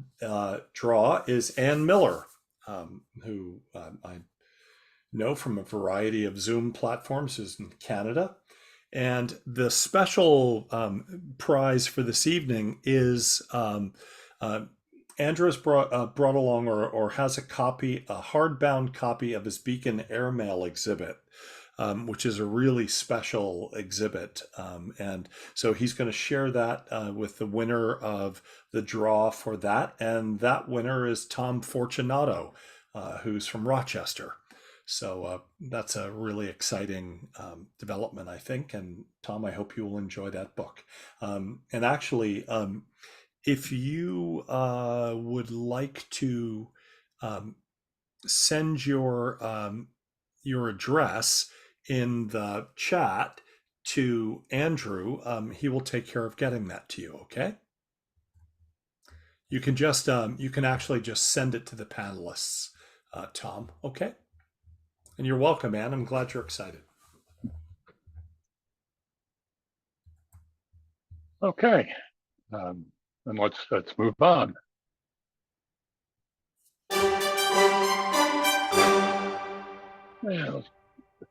draw is Ann Miller, who I know from a variety of Zoom platforms, is in Canada. And the special prize for this evening is Andrew has brought along or has a hardbound copy of his Beacon Airmail exhibit, which is a really special exhibit. And so he's going to share that with the winner of the draw for that. And that winner is Tom Fortunato, who's from Rochester. So that's a really exciting development, I think. And Tom, I hope you will enjoy that book. And actually, if you would like to send your address in the chat to Andrew, he will take care of getting that to you. Okay. You can just you can actually just send it to the panelists, Tom. Okay, and you're welcome, Anne. I'm glad you're excited. Okay, and let's move on. Yeah,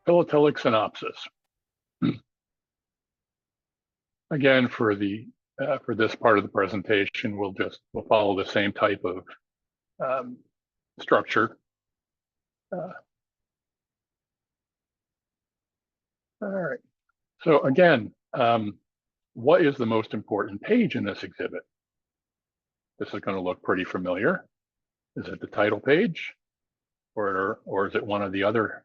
philatelic synopsis. Again, for this part of the presentation, we'll follow the same type of structure. All right. So again, what is the most important page in this exhibit? This is going to look pretty familiar. Is it the title page, or is it one of the other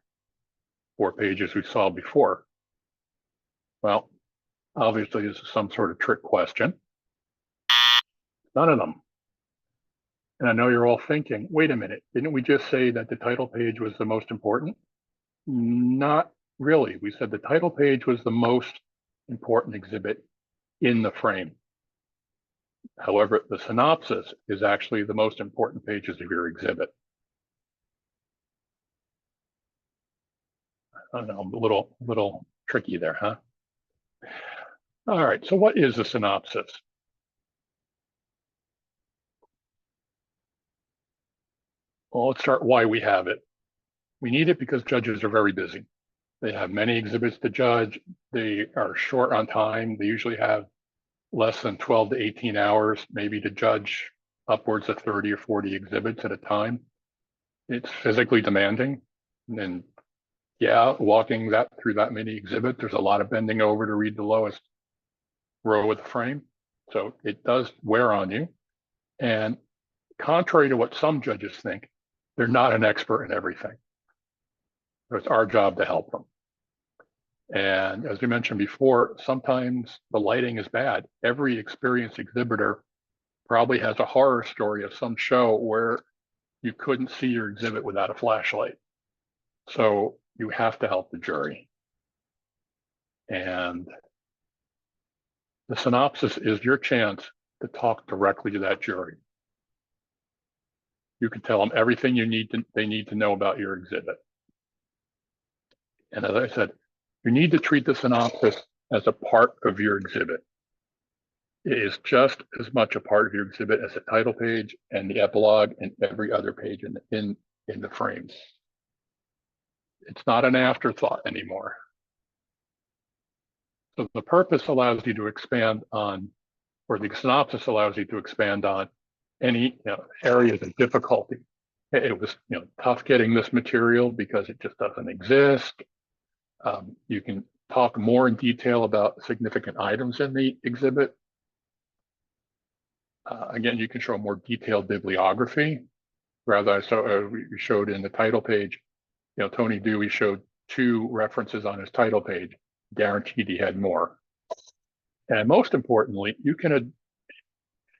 4 pages we saw before? Well, obviously, this is some sort of trick question. None of them. And I know you're all thinking, wait a minute, didn't we just say that the title page was the most important? Not really. We said the title page was the most important exhibit in the frame. However, the synopsis is actually the most important pages of your exhibit. I don't know, a little tricky there, huh? All right, so what is a synopsis? Well, let's start why we have it. We need it because judges are very busy. They have many exhibits to judge. They are short on time. They usually have less than 12 to 18 hours, maybe to judge upwards of 30 or 40 exhibits at a time. It's physically demanding. And yeah, walking through that many exhibits, there's a lot of bending over to read the lowest row of the frame. So it does wear on you. And contrary to what some judges think, they're not an expert in everything. So it's our job to help them. And as we mentioned before, sometimes the lighting is bad. Every experienced exhibitor probably has a horror story of some show where you couldn't see your exhibit without a flashlight. So you have to help the jury. And the synopsis is your chance to talk directly to that jury. You can tell them everything they need to know about your exhibit. And as I said, you need to treat the synopsis as a part of your exhibit. It is just as much a part of your exhibit as the title page and the epilogue and every other page in the frame. It's not an afterthought anymore. So the purpose allows you to expand on, or the synopsis allows you to expand on any areas of difficulty. It was tough getting this material because it just doesn't exist. You can talk more in detail about significant items in the exhibit. Again, you can show more detailed bibliography. Rather, we showed in the title page, Tony Dewey showed 2 references on his title page. Guaranteed he had more. And most importantly, you can,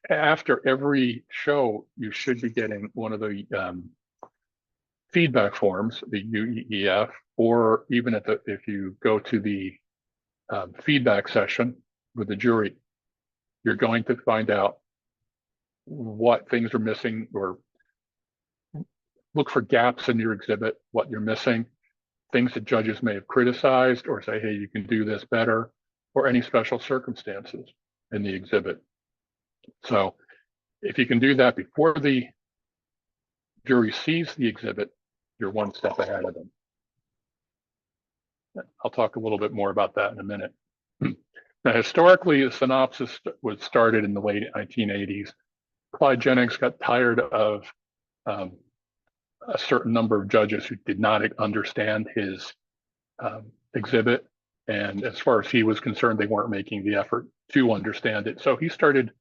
after every show, you should be getting one of the feedback forms, the UEF, or even if you go to the feedback session with the jury, you're going to find out what things are missing, or look for gaps in your exhibit, what you're missing, things that judges may have criticized or say, hey, you can do this better, or any special circumstances in the exhibit. So if you can do that before the jury sees the exhibit, you're one step ahead of them. I'll talk a little bit more about that in a minute. Now, historically, the synopsis was started in the late 1980s. Clyde Jennings got tired of a certain number of judges who did not understand his exhibit. And as far as he was concerned, they weren't making the effort to understand it. So he started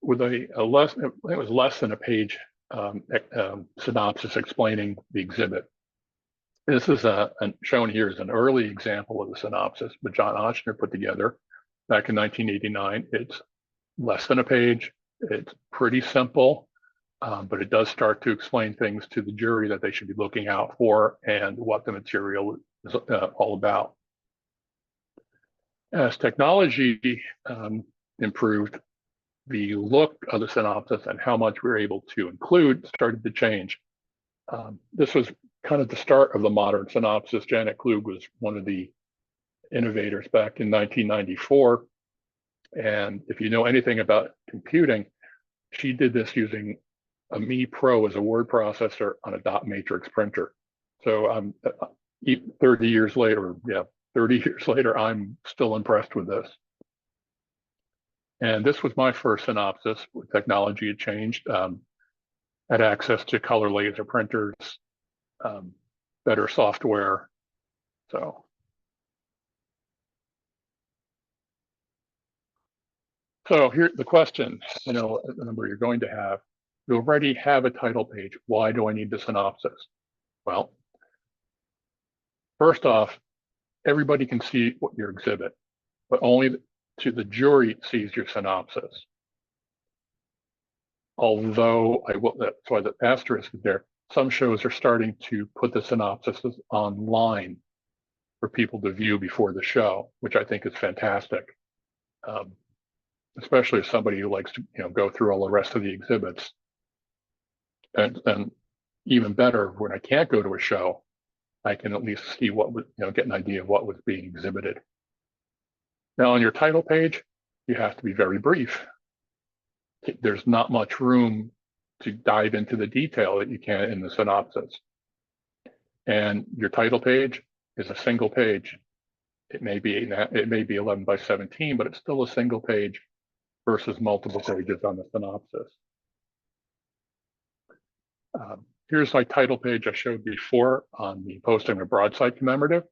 with it was less than a page synopsis explaining the exhibit. This is shown here as an early example of the synopsis that John Ochsner put together back in 1989. It's less than a page. It's pretty simple, but it does start to explain things to the jury that they should be looking out for and what the material is all about. As technology improved, the look of the synopsis and how much we were able to include started to change. This was kind of the start of the modern synopsis. Janet Klug was one of the innovators back in 1994. And if you know anything about computing, she did this using a Me Pro as a word processor on a dot matrix printer. So 30 years later, 30 years later, I'm still impressed with this. And this was my first synopsis. Technology had changed. Had access to color laser printers, better software. So here the question, the number you're going to have. You already have a title page. Why do I need the synopsis? Well, first off, everybody can see what your exhibit, but only to the jury sees your synopsis. Although that's why the asterisk is there. Some shows are starting to put the synopsis online for people to view before the show, which I think is fantastic. Especially as somebody who likes to go through all the rest of the exhibits. And even better, when I can't go to a show, I can at least see what was, get an idea of what was being exhibited. Now on your title page, you have to be very brief. There's not much room to dive into the detail that you can in the synopsis. And your title page is a single page. It may be 11 by 17, but it's still a single page versus multiple pages on the synopsis. Here's my title page I showed before on the Posting a Broadside Commemorative.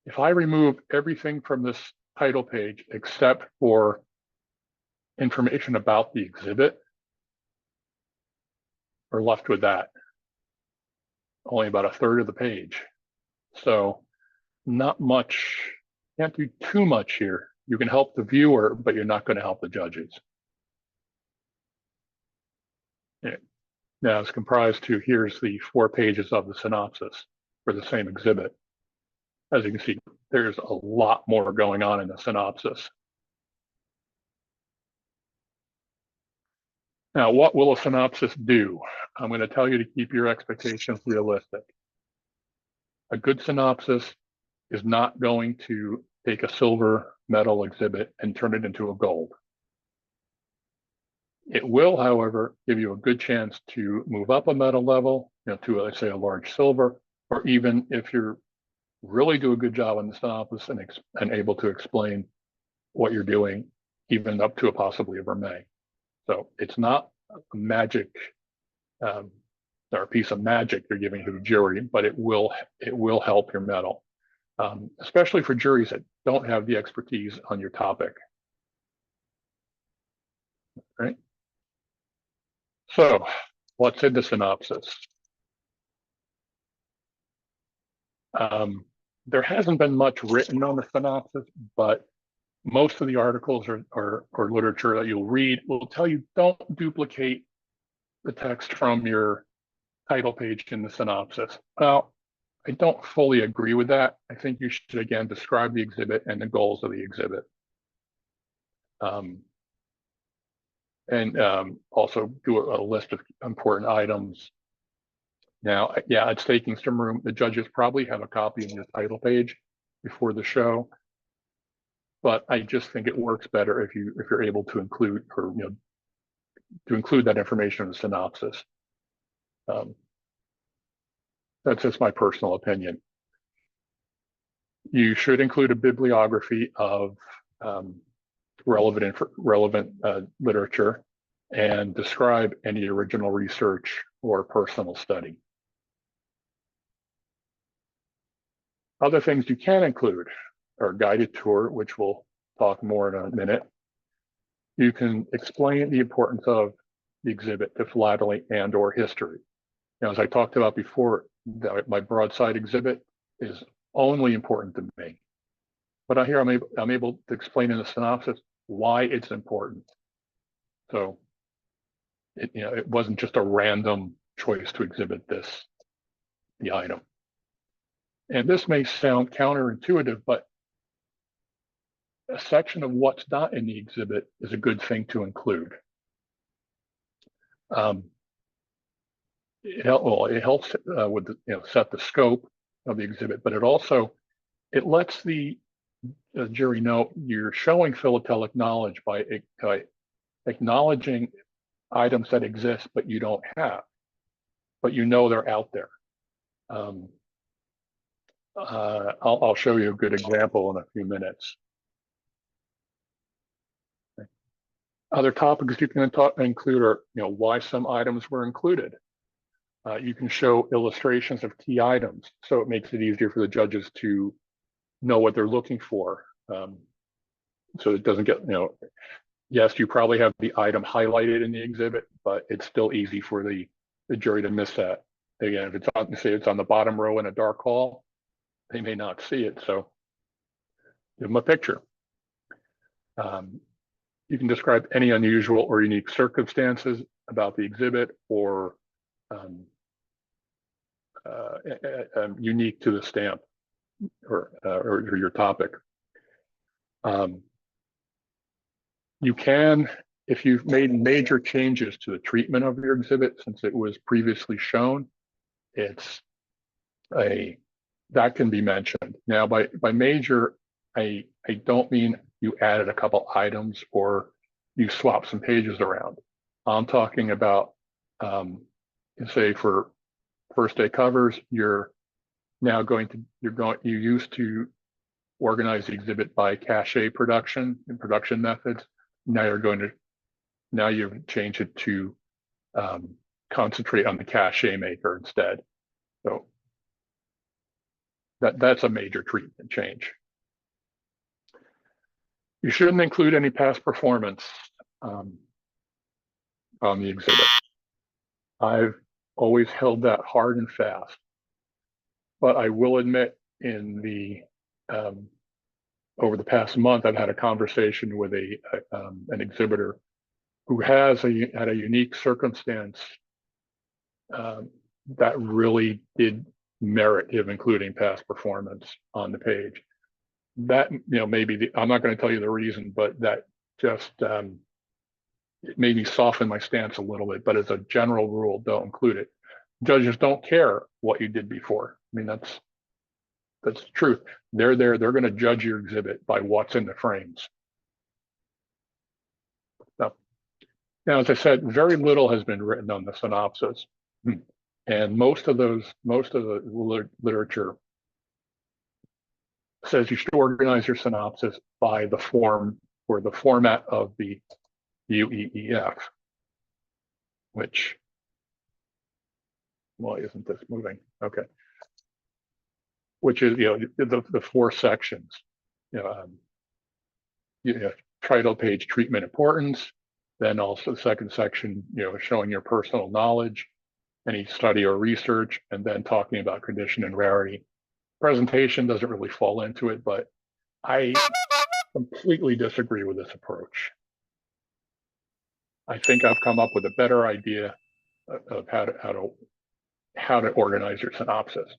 If I remove everything from this title page except for information about the exhibit, we're left with that. Only about a third of the page. So not much, can't do too much here. You can help the viewer, but you're not going to help the judges. Yeah. Now it's comprised to, here's the 4 pages of the synopsis for the same exhibit. As you can see, there's a lot more going on in the synopsis. Now, what will a synopsis do? I'm going to tell you to keep your expectations realistic. A good synopsis is not going to take a silver medal exhibit and turn it into a gold. It will, however, give you a good chance to move up a medal level, to, let's say, a large silver, or even if you're really do a good job on the synopsis and able to explain what you're doing, even up to a possibly a vermeil. So it's not a magic or a piece of magic you're giving to the jury, but it will help your medal, especially for juries that don't have the expertise on your topic. Right? So what's in the synopsis? There hasn't been much written on the synopsis, but most of the articles or literature that you'll read will tell you don't duplicate the text from your title page in the synopsis. Well, I don't fully agree with that. I think you should, again, describe the exhibit and the goals of the exhibit. Also do a list of important items. Now, yeah, it's taking some room. The judges probably have a copy of your title page before the show, but I just think it works better if you're able to include that information in the synopsis. That's just my personal opinion. You should include a bibliography of relevant literature and describe any original research or personal study. Other things you can include are a guided tour, which we'll talk more in a minute. You can explain the importance of the exhibit to philately and or history. Now, as I talked about before, my broadside exhibit is only important to me. But here I'm able to explain in the synopsis why it's important. So it wasn't just a random choice to exhibit the item. And this may sound counterintuitive, but a section of what's not in the exhibit is a good thing to include. It helps with set the scope of the exhibit, but it lets the jury know you're showing philatelic knowledge by acknowledging items that exist but you don't have, but you know they're out there. I'll show you a good example in a few minutes. Other topics you can include are, why some items were included. You can show illustrations of key items, so it makes it easier for the judges to know what they're looking for. So it doesn't get, yes, you probably have the item highlighted in the exhibit, but it's still easy for the jury to miss that. Again, if it's on, say it's on the bottom row in a dark hall, they may not see it, so give them a picture. You can describe any unusual or unique circumstances about the exhibit or unique to the stamp or your topic. You can, if you've made major changes to the treatment of your exhibit since it was previously shown, that can be mentioned. Now, by major, I don't mean you added a couple items or you swap some pages around. I'm talking about, say for first day covers, you used to organize the exhibit by cachet production and production methods. Now you've changed it to concentrate on the cachet maker instead. So that's a major treatment change. You shouldn't include any past performance on the exhibit. I've always held that hard and fast, but I will admit over the past month, I've had a conversation with an exhibitor who had a unique circumstance that really did merit of including past performance on the page. That, maybe I'm not going to tell you the reason, but that just it made me soften my stance a little bit. But as a general rule, don't include it. Judges don't care what you did before. I mean, that's the truth. They're there. They're going to judge your exhibit by what's in the frames. Now, as I said, very little has been written on the synopsis, and most of the literature says you should organize your synopsis by the form or the format of the UEEF, which, why isn't this moving? Okay. Which is, the four sections, title page, treatment importance, then also the second section, showing your personal knowledge, any study or research, and then talking about condition and rarity. Presentation doesn't really fall into it, but I completely disagree with this approach. I think I've come up with a better idea of how to organize your synopsis.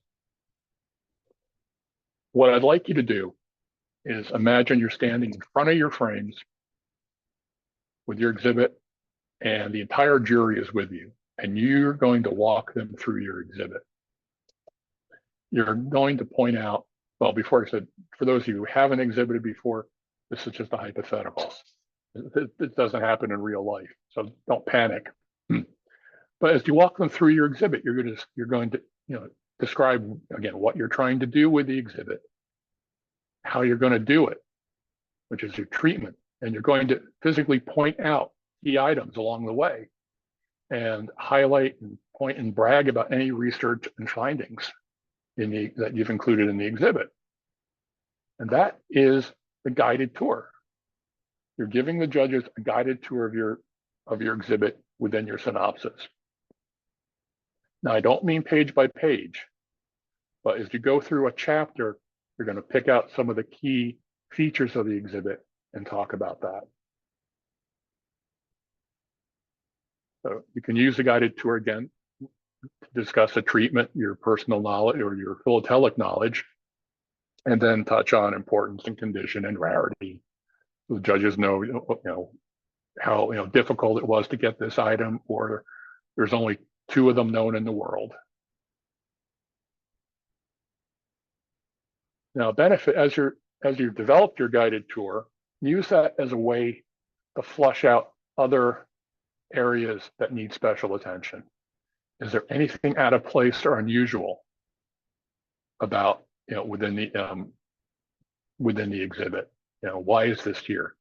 What I'd like you to do is imagine you're standing in front of your frames with your exhibit, and the entire jury is with you, and you're going to walk them through your exhibit. You're going to point out, well, before I said, for those of you who haven't exhibited before, this is just a hypothetical. It doesn't happen in real life, so don't panic. But as you walk them through your exhibit, you're going to describe again what you're trying to do with the exhibit, how you're going to do it, which is your treatment, and you're going to physically point out key items along the way and highlight and point and brag about any research and findings that you've included in the exhibit. And that is the guided tour. You're giving the judges a guided tour of your exhibit within your synopsis. Now, I don't mean page by page, but as you go through a chapter, you're going to pick out some of the key features of the exhibit and talk about that. So you can use the guided tour again to discuss the treatment, your personal knowledge or your philatelic knowledge, and then touch on importance and condition and rarity the judges know, how difficult it was to get this item, or there's only 2 of them known in the world. Now, benefit as you've developed your guided tour, use that as a way to flush out other areas that need special attention. Is there anything out of place or unusual about, within the exhibit? Why is this here?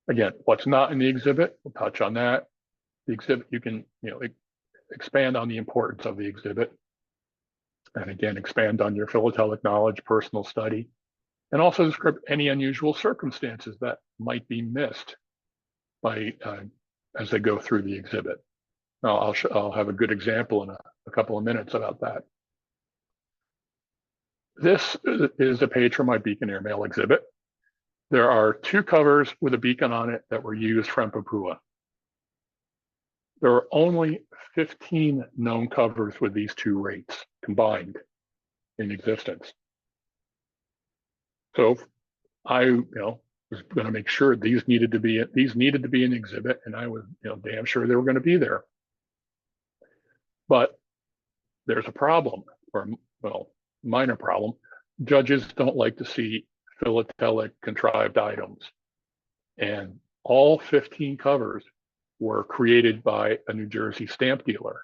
Again, what's not in the exhibit, we'll touch on that. The exhibit, you can, expand on the importance of the exhibit. And again, expand on your philatelic knowledge, personal study, and also describe any unusual circumstances that might be missed by as they go through the exhibit. Now, I'll have a good example in a couple of minutes about that. This is a page from my beacon airmail exhibit. There are 2 covers with a beacon on it that were used from Papua. There are only 15 known covers with these 2 rates combined in existence. So I, was going to make sure these needed to be an exhibit, and I was, damn sure they were going to be there. But there's a problem, or minor problem. Judges don't like to see philatelic contrived items, and all 15 covers were created by a New Jersey stamp dealer.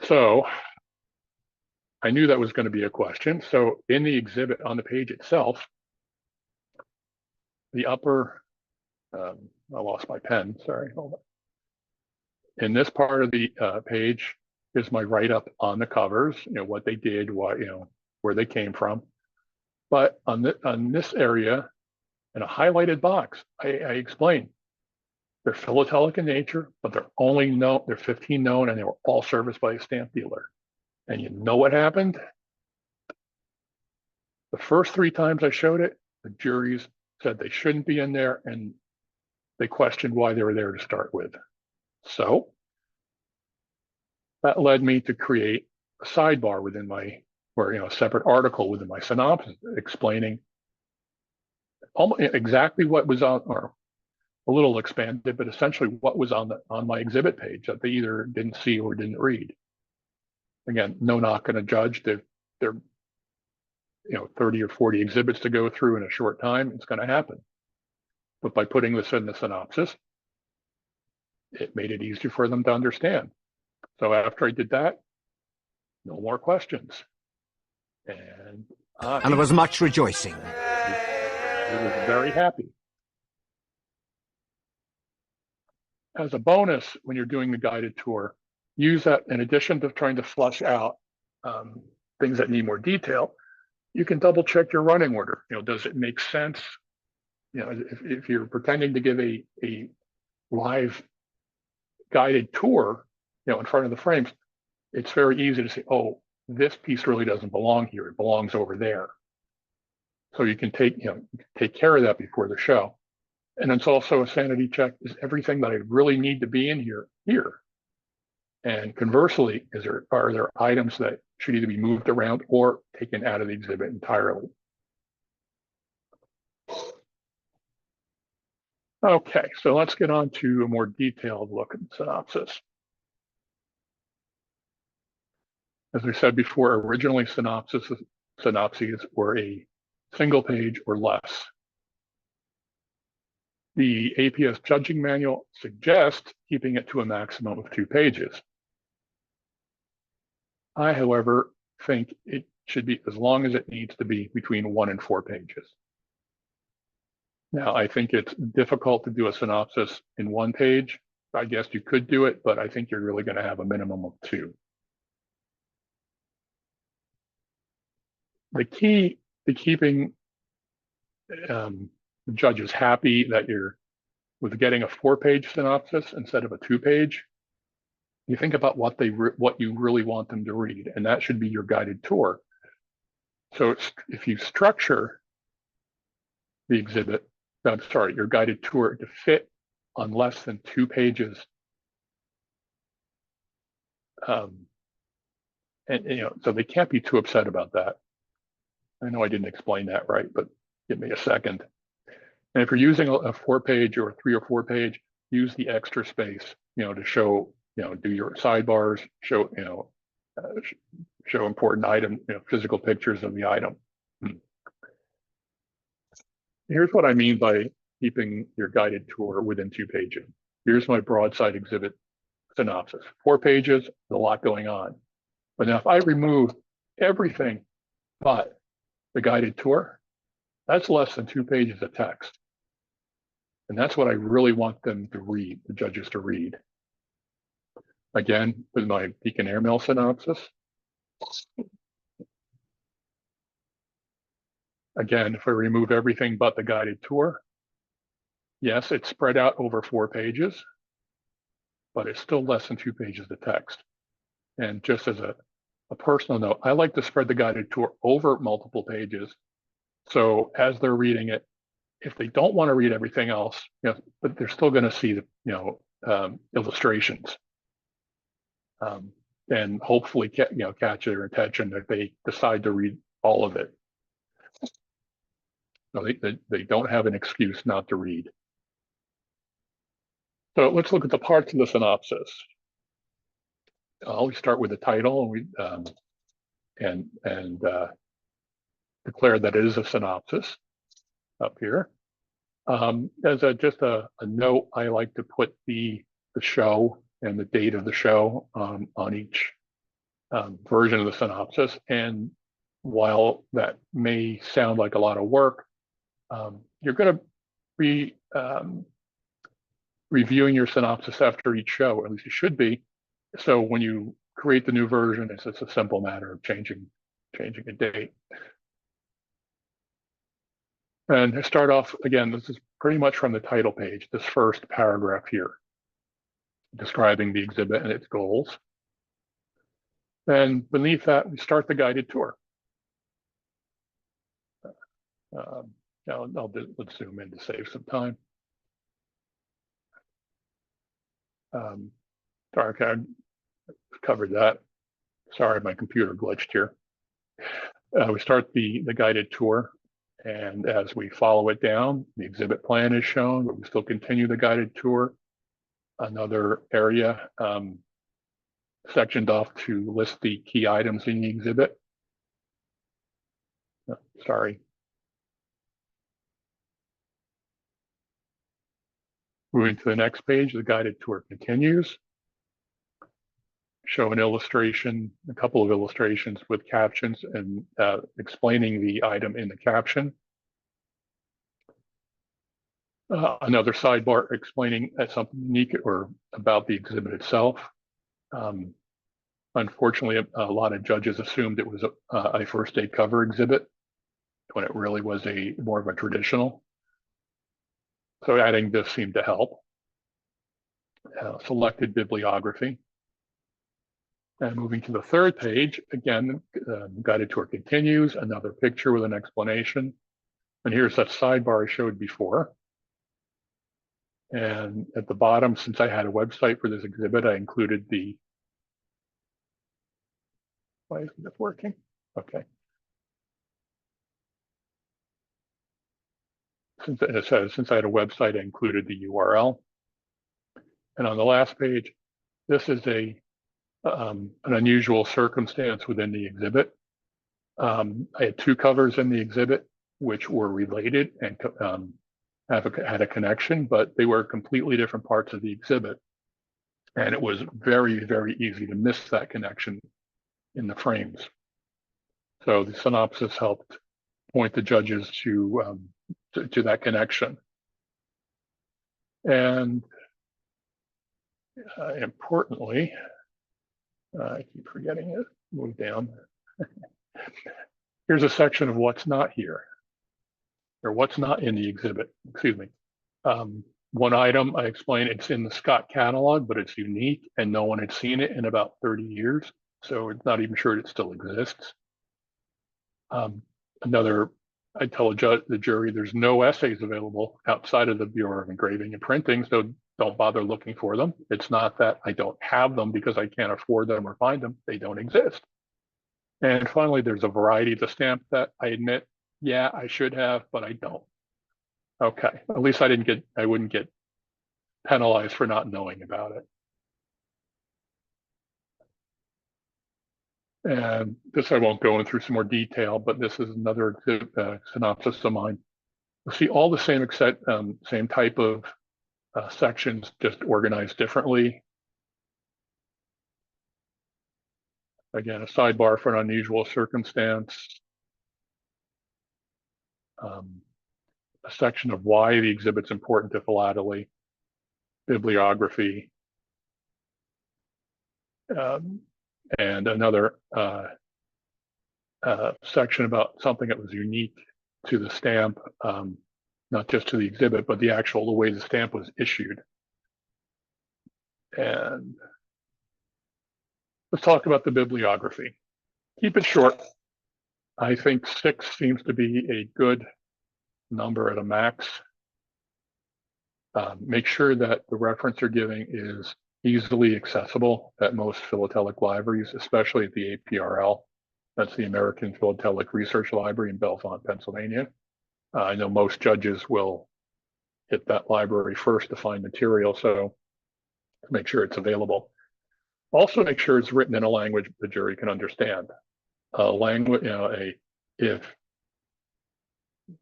So I knew that was going to be a question. So in the exhibit on the page itself, the upper, I lost my pen, sorry, hold on. In this part of the page is my write-up on the covers, what they did, what, where they came from. But on this area, in a highlighted box, I explained they're philatelic in nature, but they're 15 known, and they were all serviced by a stamp dealer. And you know what happened? The first 3 times I showed it, the juries said they shouldn't be in there, and they questioned why they were there to start with. So that led me to create a sidebar within a separate article within my synopsis explaining almost exactly what was on, or a little expanded, but essentially what was on my exhibit page that they either didn't see or didn't read. Again, no knock on a judge. They're 30 or 40 exhibits to go through in a short time. It's going to happen. But by putting this in the synopsis, it made it easier for them to understand. So after I did that, no more questions. And there was much rejoicing. I was very happy. As a bonus, when you're doing the guided tour, use that in addition to trying to flush out things that need more detail. You can double check your running order. Does it make sense? If you're pretending to give a live guided tour, in front of the frames, it's very easy to say, oh, this piece really doesn't belong here. It belongs over there. So you can take care of that before the show. And it's also a sanity check. Is everything that I really need to be in here? And conversely, are there items that should either be moved around or taken out of the exhibit entirely? Okay, so let's get on to a more detailed look at the synopsis. As I said before, originally synopses were a single page or less. The APS judging manual suggests keeping it to a maximum of 2 pages. I, however, think it should be as long as it needs to be between 1 and 4 pages. Now, I think it's difficult to do a synopsis in 1 page. I guess you could do it, but I think you're really going to have a minimum of 2. The key to keeping judges happy that you're with getting a 4-page synopsis instead of a 2-page, you think about what you really want them to read, and that should be your guided tour. So if you structure the exhibit, your guided tour to fit on less than 2 pages, so they can't be too upset about that. I know I didn't explain that right, but give me a second. And if you're using a 4-page or 3 or 4-page, use the extra space, to show, do your sidebars, show, show important item, physical pictures of the item. Here's what I mean by keeping your guided tour within 2 pages. Here's my broadside exhibit synopsis. 4 pages, a lot going on. But now if I remove everything but the guided tour, that's less than 2 pages of text. And that's what I really want them to read, the judges to read. Again, with my Beacon Airmail synopsis. Again, if I remove everything but the guided tour, yes, it's spread out over 4 pages, but it's still less than 2 pages of text. And just as a personal note, I like to spread the guided tour over multiple pages. So as they're reading it, if they don't want to read everything else, but they're still going to see the, illustrations. And hopefully, catch their attention if they decide to read all of it. So they don't have an excuse not to read. So let's look at the parts of the synopsis. I'll start with the title and declare that it is a synopsis up here. As just a note, I like to put the show and the date of the show on each version of the synopsis. And while that may sound like a lot of work, you're going to be reviewing your synopsis after each show, or at least you should be. So when you create the new version, it's just a simple matter of changing a date. And to start off, again, this is pretty much from the title page, this first paragraph here, describing the exhibit and its goals. And beneath that, we start the guided tour. Let's zoom in to save some time. Sorry, I covered that. Sorry, my computer glitched here. We start the guided tour, and as we follow it down, the exhibit plan is shown, but we still continue the guided tour. Another area sectioned off to list the key items in the exhibit. Sorry. Moving to the next page, the guided tour continues. Show an illustration, a couple of illustrations with captions and explaining the item in the caption. Another sidebar explaining something unique or about the exhibit itself. Unfortunately, a lot of judges assumed it was a first aid cover exhibit when it really was more of a traditional. So adding this seemed to help. Selected bibliography. And moving to the third page, again, guided tour continues, another picture with an explanation. And here's that sidebar I showed before. And at the bottom, since I had a website for this exhibit, I included the, why isn't this working? Okay. Since it says, since I had a website, I included the URL. And on the last page, this is an unusual circumstance within the exhibit. I had 2 covers in the exhibit, which were related and had a connection, but they were completely different parts of the exhibit. And it was very, very easy to miss that connection in the frames. So the synopsis helped point the judges to that connection. And importantly, I keep forgetting it, move down. Here's a section of what's not here, or what's not in the exhibit, excuse me. One item I explained, it's in the Scott catalog, but it's unique and no one had seen it in about 30 years. So it's not even sure it still exists. Another, I tell the jury, there's no essays available outside of the Bureau of Engraving and Printing, so don't bother looking for them. It's not that I don't have them because I can't afford them or find them. They don't exist. And finally, there's a variety of the stamp that I admit, yeah, I should have, but I don't. Okay, at least I wouldn't get penalized for not knowing about it. And this I won't go into some more detail, but this is another synopsis of mine. You'll see all the same type of sections, just organized differently. Again, a sidebar for an unusual circumstance. A section of why the exhibit's important to philately, bibliography, and another section about something that was unique to the stamp, not just to the exhibit, but the way the stamp was issued. And let's talk about the bibliography. Keep it short. I think 6 seems to be a good number at a max. Make sure that the reference you're giving is easily accessible at most philatelic libraries, especially at the APRL. That's the American Philatelic Research Library in Bellefonte, Pennsylvania. I know most judges will hit that library first to find material, so make sure it's available. Also, make sure it's written in a language the jury can understand. Language, if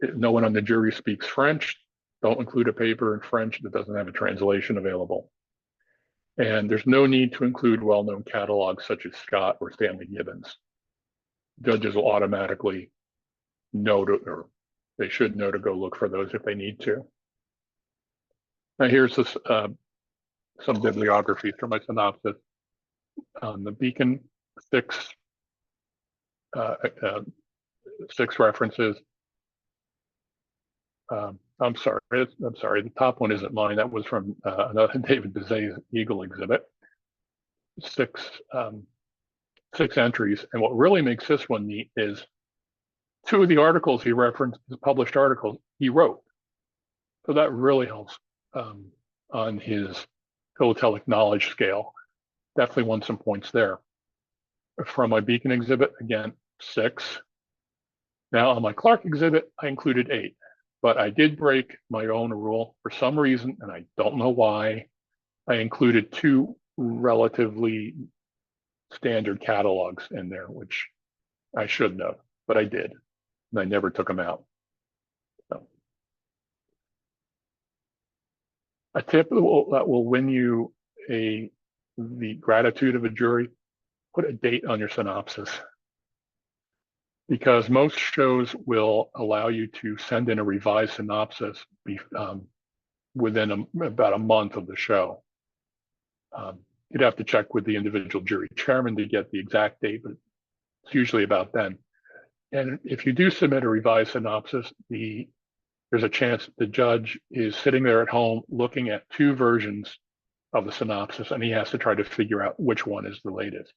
no one on the jury speaks French, don't include a paper in French that doesn't have a translation available. And there's no need to include well-known catalogs such as Scott or Stanley Gibbons. Judges will automatically know to, or they should know to go look for those if they need to. Now here's this, some bibliography from my synopsis. The Beacon 6 references. I'm sorry, the top one isn't mine. That was from another David Bizet's Eagle exhibit. 6 entries. And what really makes this one neat is 2 of the articles he referenced, the published articles, he wrote. So that really helps on his philatelic knowledge scale. Definitely won some points there. From my Beacon exhibit, again, 6. Now on my Clark exhibit, I included 8, but I did break my own rule for some reason, and I don't know why. I included 2 relatively standard catalogs in there, which I shouldn't have, but I did, and I never took them out. So. A tip that will win you the gratitude of a jury: put a date on your synopsis, because most shows will allow you to send in a revised synopsis within about a month of the show. You'd have to check with the individual jury chairman to get the exact date, but it's usually about then. And if you do submit a revised synopsis, there's a chance the judge is sitting there at home looking at 2 versions of the synopsis, and he has to try to figure out which one is the latest.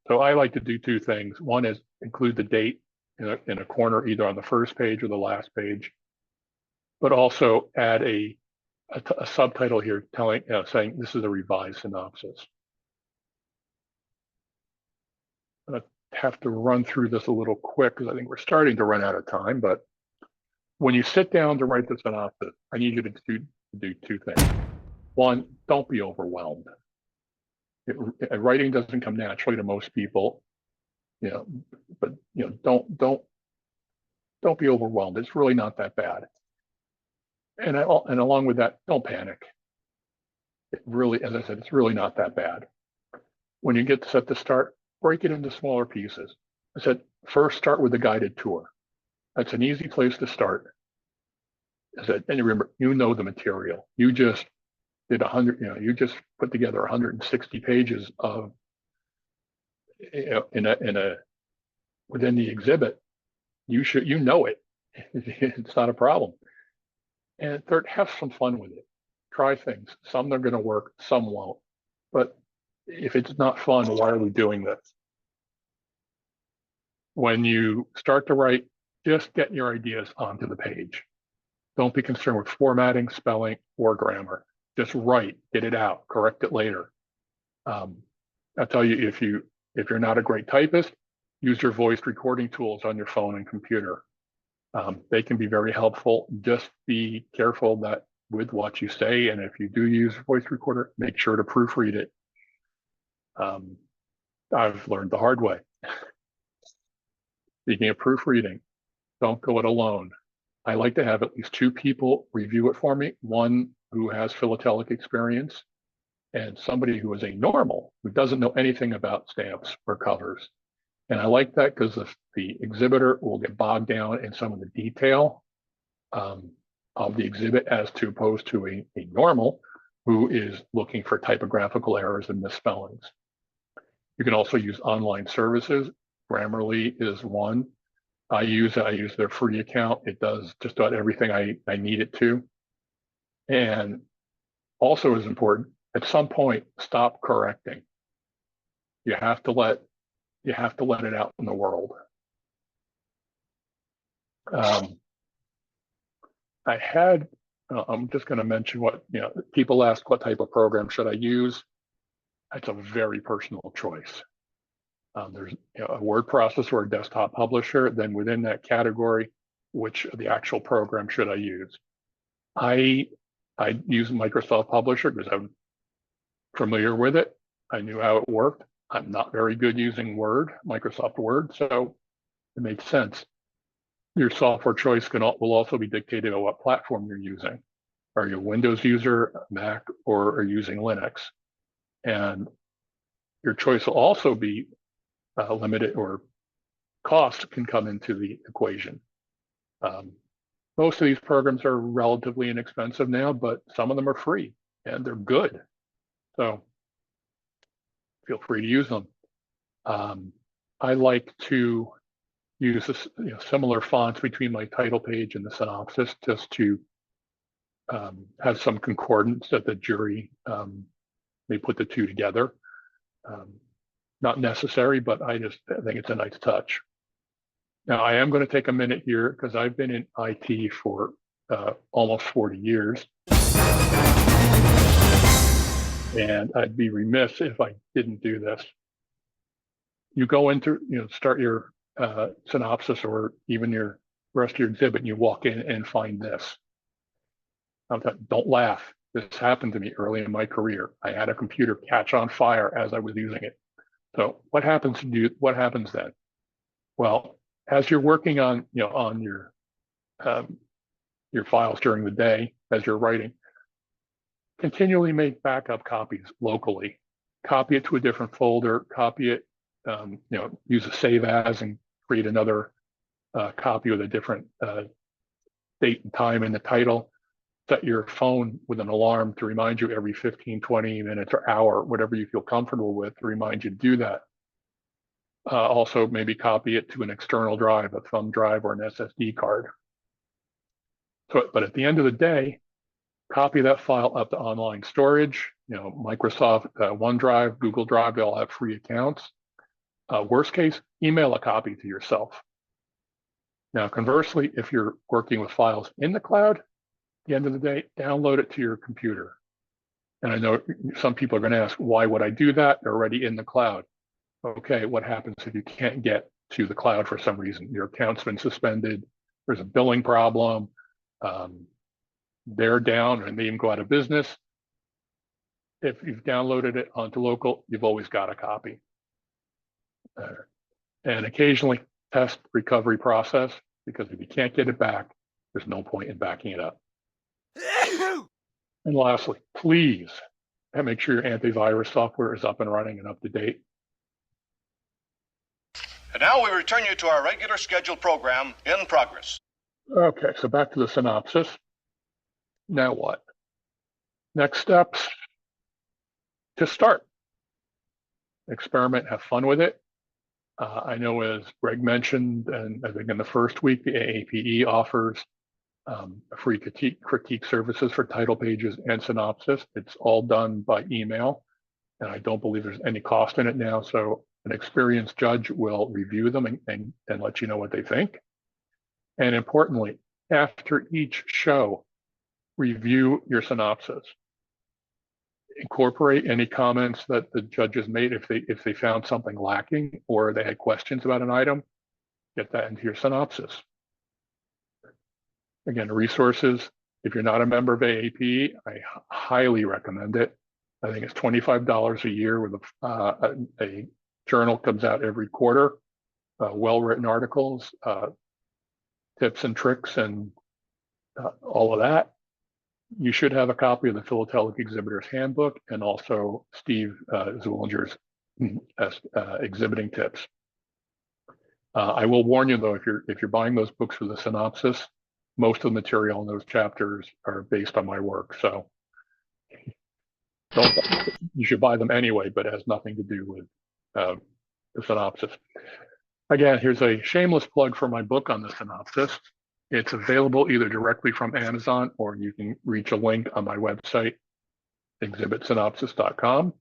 So I like to do 2 things. One is include the date in a corner, either on the first page or the last page, but also add a subtitle here saying this is a revised synopsis. I'm going to have to run through this a little quick because I think we're starting to run out of time. But when you sit down to write the synopsis, I need you to do 2 things. One, don't be overwhelmed. Writing doesn't come naturally to most people, but don't be overwhelmed. It's really not that bad. And along with that, don't panic. It really, as I said, it's really not that bad. When you get set to start, break it into smaller pieces. I said, first start with a guided tour. That's an easy place to start. I said, and remember, the material. You just did 100, you just put together 160 pages of, within the exhibit. You should, it. It's not a problem. And third, have some fun with it. Try things. Some are going to work, some won't. But if it's not fun, why are we doing this? When you start to write, just get your ideas onto the page. Don't be concerned with formatting, spelling, or grammar. Just write, get it out, correct it later. I'll tell you, if you're not a great typist, use your voice recording tools on your phone and computer. They can be very helpful. Just be careful that with what you say, and if you do use a voice recorder, make sure to proofread it. I've learned the hard way. Speaking of proofreading, don't go it alone. I like to have at least 2 people review it for me, one who has philatelic experience and somebody who is a normal, who doesn't know anything about stamps or covers. And I like that because the exhibitor will get bogged down in some of the detail of the exhibit as to opposed to a normal who is looking for typographical errors and misspellings. You can also use online services. Grammarly is one. I use their free account. It does just about everything I need it to. And also is important, at some point, stop correcting. You have to let it out in the world. I'm just going to mention what, people ask what type of program should I use. It's a very personal choice. There's a word processor or a desktop publisher. Then within that category, which the actual program should I use? I use Microsoft Publisher because I'm familiar with it. I knew how it worked. I'm not very good using Microsoft Word, so it makes sense. Your software choice will also be dictated by what platform you're using. Are you a Windows user, Mac, or are you using Linux? And your choice will also be limited, or cost can come into the equation. Most of these programs are relatively inexpensive now, but some of them are free and they're good. So feel free to use them. I like to use similar fonts between my title page and the synopsis just to have some concordance that the jury may put the two together. Not necessary, but I think it's a nice touch. Now, I am going to take a minute here because I've been in IT for almost 40 years. And I'd be remiss if I didn't do this. You go into, start your synopsis or even your rest of your exhibit, and you walk in and find this. Don't laugh. This happened to me early in my career. I had a computer catch on fire as I was using it. So what happens then? Well, as you're working on, on your files during the day, as you're writing, continually make backup copies locally. Copy it to a different folder, copy it, use a save as and create another copy with a different date and time in the title. Set your phone with an alarm to remind you every 15, 20 minutes or hour, whatever you feel comfortable with, to remind you to do that. Also, maybe copy it to an external drive, a thumb drive or an SSD card. But at the end of the day, copy that file up to online storage. Microsoft OneDrive, Google Drive, they all have free accounts. Worst case, email a copy to yourself. Now, conversely, if you're working with files in the cloud, at the end of the day, download it to your computer. And I know some people are going to ask, why would I do that? They're already in the cloud. Okay, what happens if you can't get to the cloud for some reason? Your account's been suspended, there's a billing problem, they're down and they even go out of business. If you've downloaded it onto local, you've always got a copy. And occasionally test recovery process, because if you can't get it back, there's no point in backing it up. And lastly, please make sure your antivirus software is up and running and up to date. And now we return you to our regular scheduled program in progress. Okay, so back to the synopsis. Now what? Next steps, just start. Experiment, have fun with it. I know, as Greg mentioned, and I think in the first week, the AAPE offers free critique services for title pages and synopsis. It's all done by email, and I don't believe there's any cost in it now. So an experienced judge will review them and let you know what they think. And importantly, after each show, review your synopsis. Incorporate any comments that the judges made if they found something lacking or they had questions about an item. Get that into your synopsis. Again, resources. If you're not a member of AAPE, I highly recommend it. I think it's $25 a year with a journal comes out every quarter, well-written articles, tips and tricks, and all of that. You should have a copy of the Philatelic Exhibitor's Handbook and also Steve Zulinger's exhibiting tips. I will warn you though, if you're buying those books for the synopsis, most of the material in those chapters are based on my work. So you should buy them anyway, but it has nothing to do with the synopsis. Again, here's a shameless plug for my book on the synopsis. It's available either directly from Amazon or you can reach a link on my website, exhibitsynopsis.com.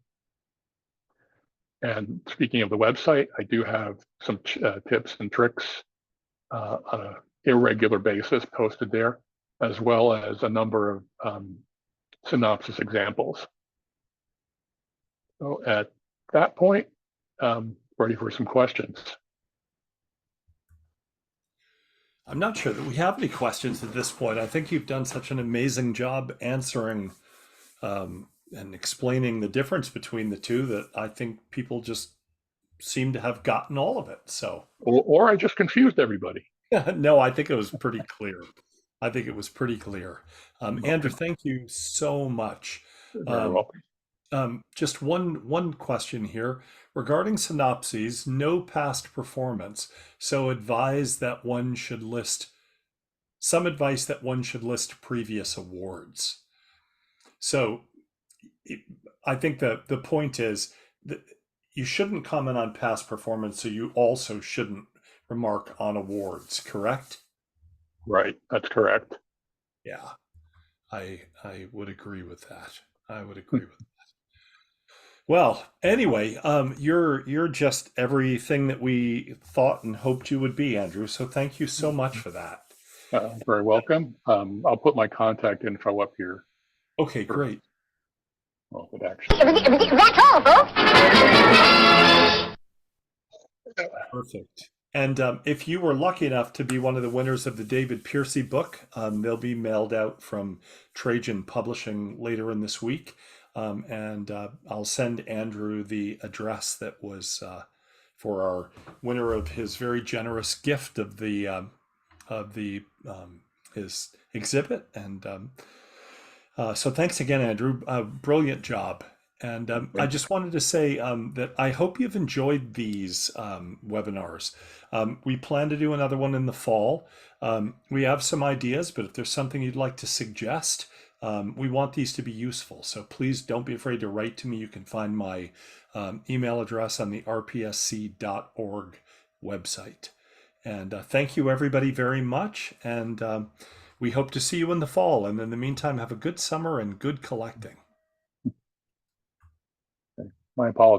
And speaking of the website, I do have some tips and tricks on an irregular basis posted there, as well as a number of synopsis examples. So at that point, ready for some questions. I'm not sure that we have any questions at this point. I think you've done such an amazing job answering and explaining the difference between the two that I think people just seem to have gotten all of it. So, or I just confused everybody. no, I think it was pretty clear. I think it was pretty clear. Andrew, thank you so much. Very welcome. Just one question here regarding synopses. No past performance, so advise that one should list some advice that one should list previous awards. So I think that the point is that you shouldn't comment on past performance, so you also shouldn't remark on awards, correct? Right, that's correct. Yeah, I would agree with that. I would agree with that. Well, anyway, you're just everything that we thought and hoped you would be, Andrew. So thank you so much for that. Very welcome. I'll put my contact info up here. Okay, great. Well, it actually. That's all, folks. Perfect. And if you were lucky enough to be one of the winners of the David Piercy book, they'll be mailed out from Trajan Publishing later in this week. And I'll send Andrew the address that was for our winner of his very generous gift of his exhibit. And so thanks again, Andrew. Brilliant job. And I just wanted to say that I hope you've enjoyed these webinars. We plan to do another one in the fall. We have some ideas, but if there's something you'd like to suggest, we want these to be useful. So please don't be afraid to write to me. You can find my email address on the rpsc.org website. And thank you, everybody, very much. And we hope to see you in the fall. And in the meantime, have a good summer and good collecting. My apologies.